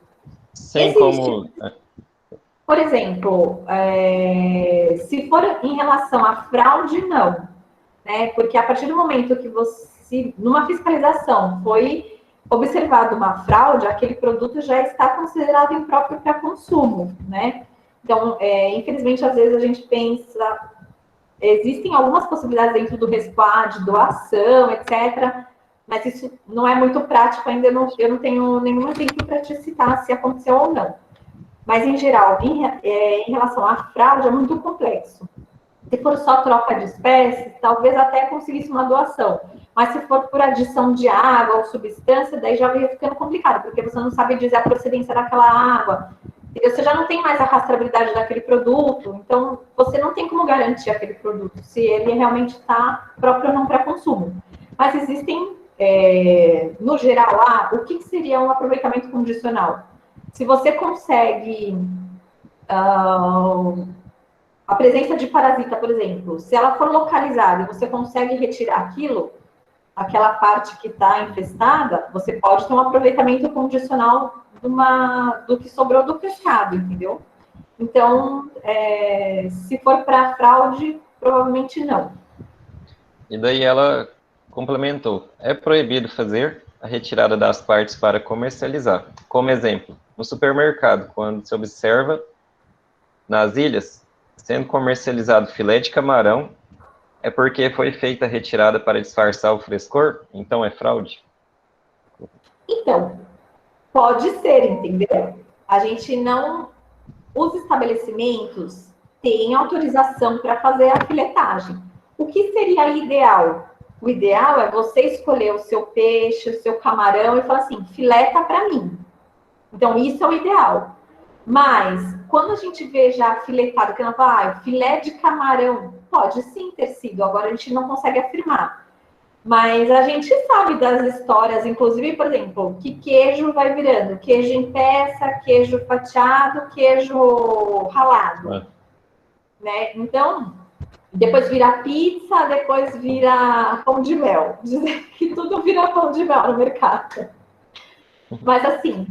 S2: Sim,
S1: existe.
S2: como...
S1: Por exemplo, se for em relação à fraude, não. Né? Porque a partir do momento que você, numa fiscalização, foi observado uma fraude, aquele produto já está considerado impróprio para consumo, né? Então, infelizmente, às vezes a gente pensa, existem algumas possibilidades dentro do RESPAD, doação, etc., mas isso não é muito prático ainda, eu não tenho nenhum exemplo para te citar se aconteceu ou não. Mas, em geral, em relação à fraude, é muito complexo. Se for só troca de espécies, talvez até conseguisse uma doação. Mas se for por adição de água ou substância, daí já vai ficando complicado, porque você não sabe dizer a procedência daquela água. Você já não tem mais a rastreabilidade daquele produto, então você não tem como garantir aquele produto, se ele realmente está próprio ou não para consumo. Mas existem, no geral, o que seria um aproveitamento condicional? Se você consegue... a presença de parasita, por exemplo, se ela for localizada e você consegue retirar aquela parte que está infestada, você pode ter um aproveitamento condicional do que sobrou do pescado, entendeu? Então, se for para fraude, provavelmente não.
S2: E daí ela complementou, é proibido fazer a retirada das partes para comercializar. Como exemplo, no supermercado, quando se observa nas ilhas, sendo comercializado filé de camarão, é porque foi feita a retirada para disfarçar o frescor? Então é fraude?
S1: Então, pode ser, entendeu? A gente não... Os estabelecimentos têm autorização para fazer a filetagem. O que seria ideal? O ideal é você escolher o seu peixe, o seu camarão e falar assim, fileta para mim. Então, isso é o ideal. Mas, quando a gente vê já filetado, que ela fala, filé de camarão, pode sim ter sido, agora a gente não consegue afirmar. Mas a gente sabe das histórias, inclusive, por exemplo, que queijo vai virando, queijo em peça, queijo fatiado, queijo ralado. Né? Então, depois vira pizza, depois vira pão de mel. Dizer que tudo vira pão de mel no mercado. Mas, assim...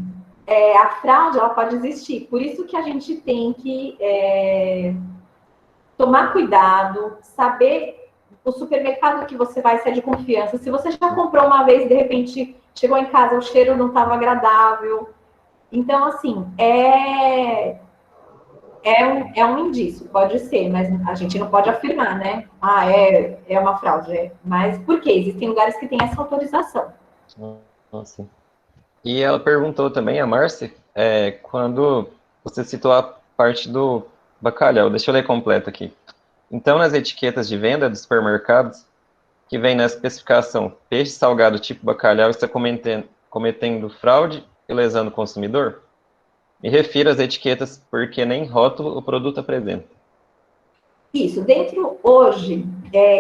S1: a fraude, ela pode existir. Por isso que a gente tem que tomar cuidado, saber o supermercado que você vai ser de confiança. Se você já comprou uma vez e, de repente, chegou em casa, o cheiro não estava agradável. Então, assim, é um indício, pode ser, mas a gente não pode afirmar, né? É uma fraude. Mas por quê? Existem lugares que têm essa autorização.
S2: Nossa. E ela perguntou também, a Márcia, quando você citou a parte do bacalhau. Deixa eu ler completo aqui. Então, nas etiquetas de venda dos supermercados, que vem na especificação peixe salgado tipo bacalhau está cometendo fraude e lesando o consumidor? Me refiro às etiquetas porque nem rótulo o produto apresenta.
S1: Isso, hoje,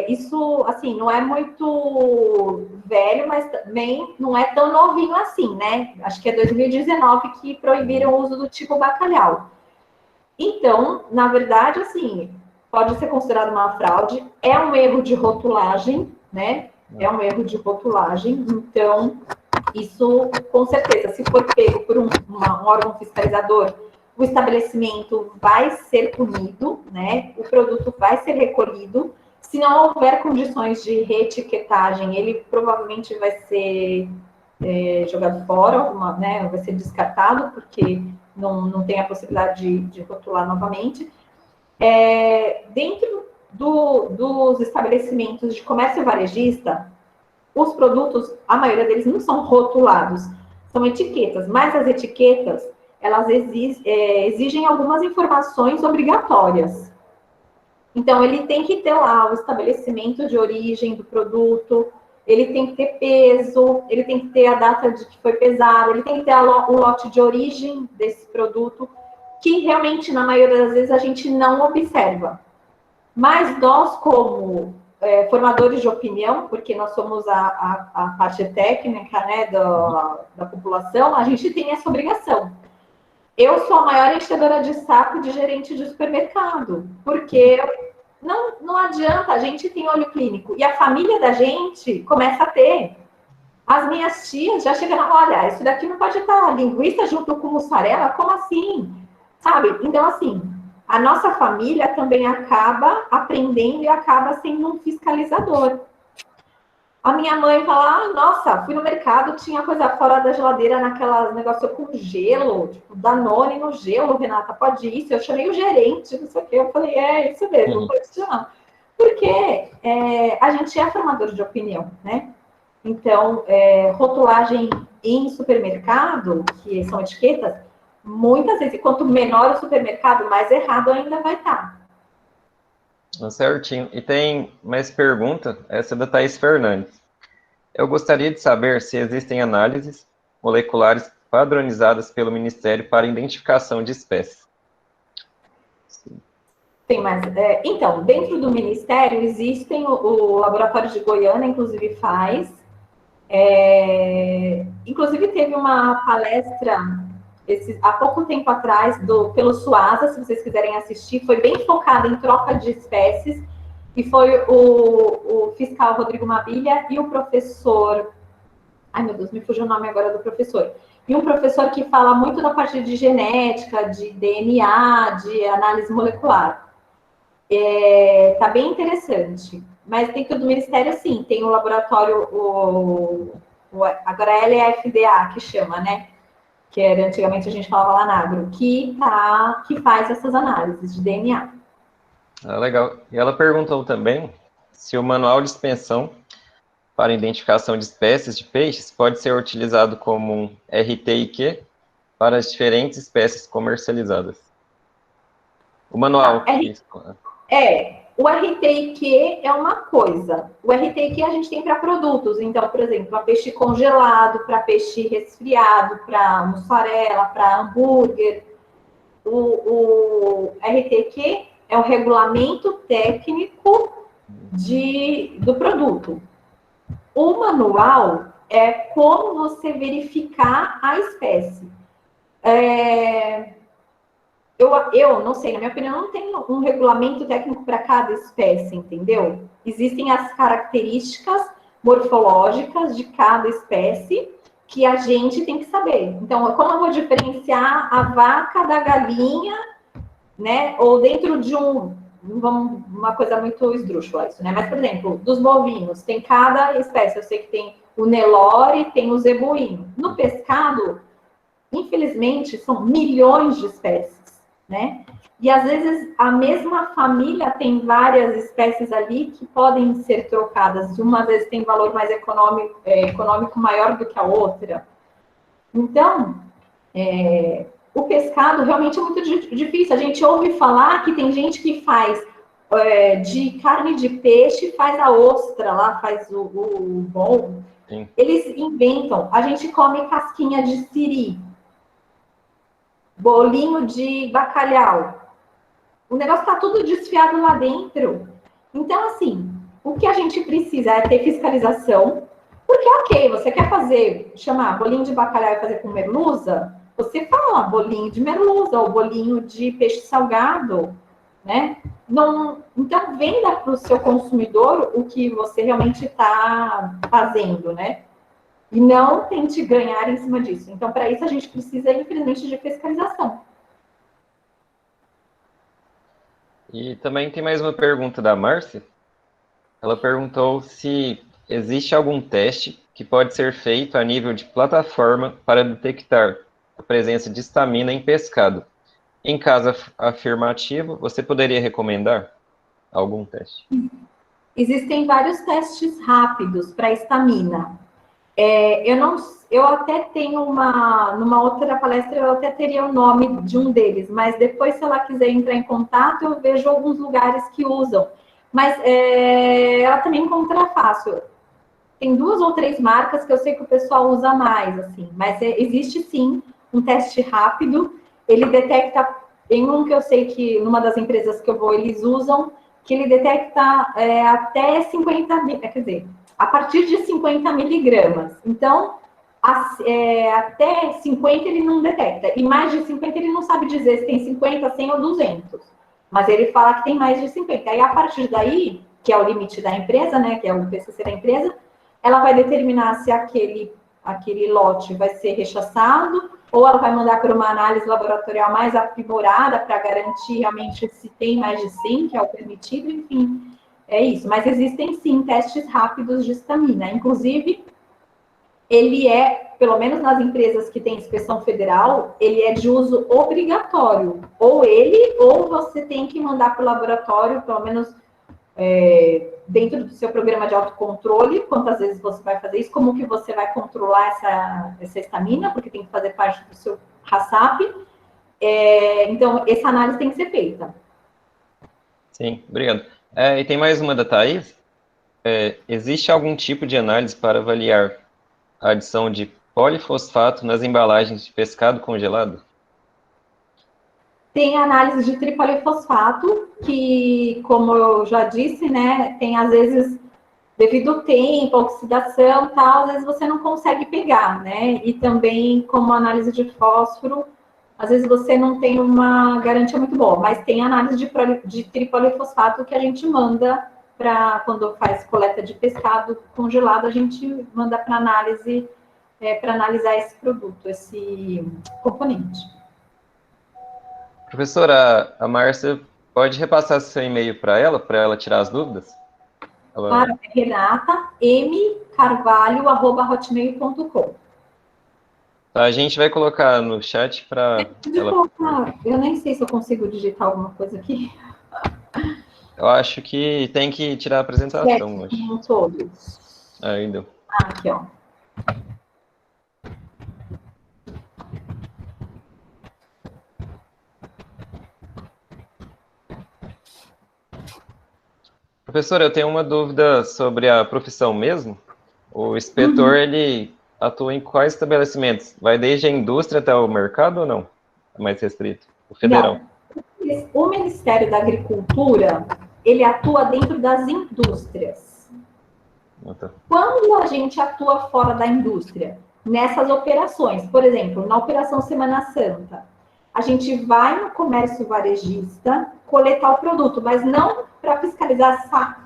S1: isso, assim, não é muito velho, mas também não é tão novinho assim, né? Acho que é 2019 que proibiram o uso do tipo bacalhau. Então, na verdade, assim, pode ser considerado uma fraude, é um erro de rotulagem, né? É um erro de rotulagem, então, isso, com certeza, se for pego por um órgão fiscalizador, o estabelecimento vai ser punido, né? O produto vai ser recolhido. Se não houver condições de reetiquetagem, ele provavelmente vai ser jogado fora, né? Vai ser descartado, porque não tem a possibilidade de rotular novamente. Dentro dos estabelecimentos de comércio varejista, os produtos, a maioria deles não são rotulados, são etiquetas, mas as etiquetas, elas exigem algumas informações obrigatórias. Então, ele tem que ter lá o estabelecimento de origem do produto, ele tem que ter peso, ele tem que ter a data de que foi pesado, ele tem que ter o lote de origem desse produto, que realmente, na maioria das vezes, a gente não observa. Mas nós, como formadores de opinião, porque nós somos a parte técnica, né, da população, a gente tem essa obrigação. Eu sou a maior enchedora de saco de gerente de supermercado, porque não adianta, a gente tem olho clínico, e a família da gente começa a ter. As minhas tias já chegam, olha, isso daqui não pode estar linguiça junto com mussarela, como assim? Sabe? Então, assim, a nossa família também acaba aprendendo e acaba sendo um fiscalizador. A minha mãe fala, nossa, fui no mercado, tinha coisa fora da geladeira naquelas negócio com gelo, tipo, Danone no gelo, Renata, pode isso? Eu chamei o gerente, não sei o quê, eu falei, isso mesmo, pode chamar. Porque a gente é formador de opinião, né? Então, rotulagem em supermercado, que são etiquetas, muitas vezes, quanto menor o supermercado, mais errado ainda vai estar.
S2: Certinho. E tem mais pergunta, essa é da Thaís Fernandes. Eu gostaria de saber se existem análises moleculares padronizadas pelo Ministério para identificação de espécies.
S1: Tem mais. Então, dentro do Ministério, existem, o Laboratório de Goiânia, inclusive, faz. Inclusive, teve uma palestra há pouco tempo atrás, pelo Suasa, se vocês quiserem assistir, foi bem focada em troca de espécies, e foi o fiscal Rodrigo Mabilha e o professor... Ai, meu Deus, me fugiu o nome agora do professor. E um professor que fala muito da parte de genética, de DNA, de análise molecular. Tá bem interessante. Mas dentro do Ministério, sim, tem o laboratório, agora é LFDA, que chama, né? Que era, antigamente a gente falava lá na Agro, que faz essas análises de DNA.
S2: Legal. E ela perguntou também se o manual de inspeção para identificação de espécies de peixes pode ser utilizado como um RTIQ para as diferentes espécies comercializadas. O manual...
S1: O RTIQ é uma coisa. O RTIQ a gente tem para produtos. Então, por exemplo, para peixe congelado, para peixe resfriado, para mussarela, para hambúrguer. O RTIQ é o regulamento técnico do produto. O manual é como você verificar a espécie. Eu não sei, na minha opinião, não tem um regulamento técnico para cada espécie, entendeu? Existem as características morfológicas de cada espécie que a gente tem que saber. Então, como eu vou diferenciar a vaca da galinha, né? Ou dentro de uma coisa muito esdrúxula isso, né? Mas, por exemplo, dos bovinos, tem cada espécie. Eu sei que tem o Nelore, tem o zebuíno. No pescado, infelizmente, são milhões de espécies. Né? E às vezes a mesma família tem várias espécies ali que podem ser trocadas. Uma vez tem valor mais econômico maior do que a outra. Então, o pescado realmente é muito difícil. A gente ouve falar que tem gente que faz de carne de peixe, faz a ostra lá, faz o bom.
S2: Sim.
S1: Eles inventam. A gente come casquinha de siri. Bolinho de bacalhau. O negócio está tudo desfiado lá dentro. Então, assim, o que a gente precisa é ter fiscalização. Porque, ok, você quer chamar bolinho de bacalhau e fazer com merluza? Você fala bolinho de merluza ou bolinho de peixe salgado, né? Então, venda para o seu consumidor o que você realmente está fazendo, né? E não tente ganhar em cima disso. Então, para isso, a gente precisa, infelizmente, de fiscalização.
S2: E também tem mais uma pergunta da Márcia. Ela perguntou se existe algum teste que pode ser feito a nível de plataforma para detectar a presença de histamina em pescado. Em caso afirmativo, você poderia recomendar algum teste?
S1: Existem vários testes rápidos para histamina. Eu até tenho numa outra palestra, eu até teria o nome de um deles, mas depois, se ela quiser entrar em contato, eu vejo alguns lugares que usam. Mas ela também encontra fácil. Tem 2 ou 3 marcas que eu sei que o pessoal usa mais, assim. Mas existe, sim, um teste rápido. Ele detecta, tem um que eu sei que, numa das empresas que eu vou, eles usam, que ele detecta até 50, quer dizer, a partir de 50 miligramas. Então, até 50 ele não detecta, e mais de 50 ele não sabe dizer se tem 50, 100 ou 200, mas ele fala que tem mais de 50. Aí, a partir daí, que é o limite da empresa, né, que é o PCC da empresa, ela vai determinar se aquele lote vai ser rechaçado, ou ela vai mandar para uma análise laboratorial mais aprimorada para garantir realmente se tem mais de 100, que é o permitido, enfim, é isso. Mas existem, sim, testes rápidos de estamina. Inclusive, ele pelo menos nas empresas que têm inspeção federal, ele é de uso obrigatório. Ou você tem que mandar para o laboratório, pelo menos dentro do seu programa de autocontrole, quantas vezes você vai fazer isso, como que você vai controlar essa estamina, porque tem que fazer parte do seu HACCP. Então, essa análise tem que ser feita.
S2: Sim, obrigado. E tem mais uma da Thaís. Existe algum tipo de análise para avaliar a adição de polifosfato nas embalagens de pescado congelado?
S1: Tem análise de tripolifosfato, que, como eu já disse, né, tem às vezes, devido ao tempo, a oxidação e tal, às vezes você não consegue pegar, né? E também, como análise de fósforo, às vezes você não tem uma garantia muito boa, mas tem análise de tripolifosfato que a gente manda para, quando faz coleta de pescado congelado, a gente manda para análise, para analisar esse produto, esse componente.
S2: Professora, a Márcia pode repassar seu e-mail para ela tirar as dúvidas?
S1: Claro, é renata.mcarvalho@hotmail.com.
S2: Tá, a gente vai colocar no chat para ela...
S1: Eu nem sei se eu consigo digitar alguma coisa aqui.
S2: Eu acho que tem que tirar a apresentação hoje.
S1: Todos.
S2: Ainda.
S1: Aqui, ó.
S2: Professor, eu tenho uma dúvida sobre a profissão mesmo. O inspetor, ele atua em quais estabelecimentos? Vai desde a indústria até o mercado ou não? É mais restrito? O federal?
S1: Não. O Ministério da Agricultura, ele atua dentro das indústrias.
S2: Tá.
S1: Quando a gente atua fora da indústria? Nessas operações. Por exemplo, na Operação Semana Santa, a gente vai no comércio varejista coletar o produto, mas não para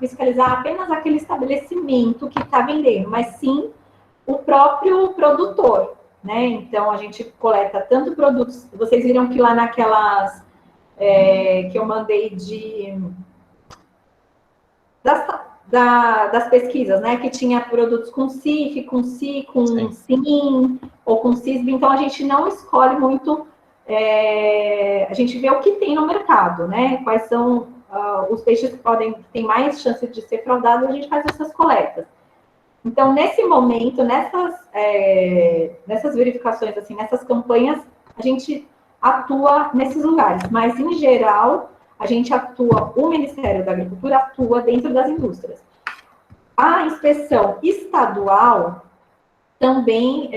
S1: fiscalizar apenas aquele estabelecimento que está vendendo, mas sim o próprio produtor, né? Então, a gente coleta tanto produtos... Vocês viram que lá naquelas que eu mandei das pesquisas, né? Que tinha produtos com CIF, com SI, com SIM, ou com CISB. Então, a gente não escolhe muito... a gente vê o que tem no mercado, né? Quais são os peixes que têm mais chance de ser fraudados, a gente faz essas coletas. Então, nesse momento, nessas verificações, assim, nessas campanhas, a gente atua nesses lugares, mas, em geral, o Ministério da Agricultura atua dentro das indústrias. A inspeção estadual também,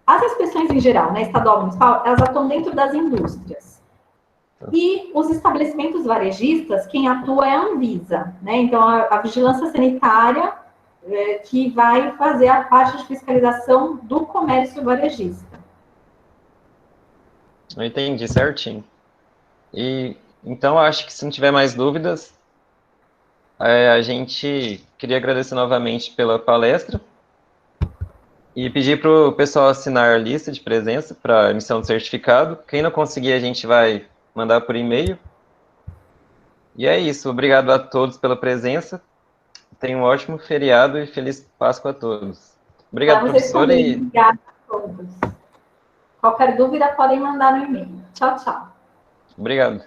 S1: as inspeções em geral, né, estadual e municipal, elas atuam dentro das indústrias. E os estabelecimentos varejistas, quem atua é a Anvisa, né? Então, a vigilância sanitária que vai fazer a parte de fiscalização do comércio varejista.
S2: Eu entendi certinho. E, então, acho que se não tiver mais dúvidas, a gente queria agradecer novamente pela palestra e pedir para o pessoal assinar a lista de presença para emissão do certificado. Quem não conseguir, a gente vai mandar por e-mail. E é isso. Obrigado a todos pela presença. Tenham um ótimo feriado e feliz Páscoa a todos. Obrigado, professor.
S1: Obrigada a todos. Qualquer dúvida, podem mandar no e-mail. Tchau, tchau.
S2: Obrigado.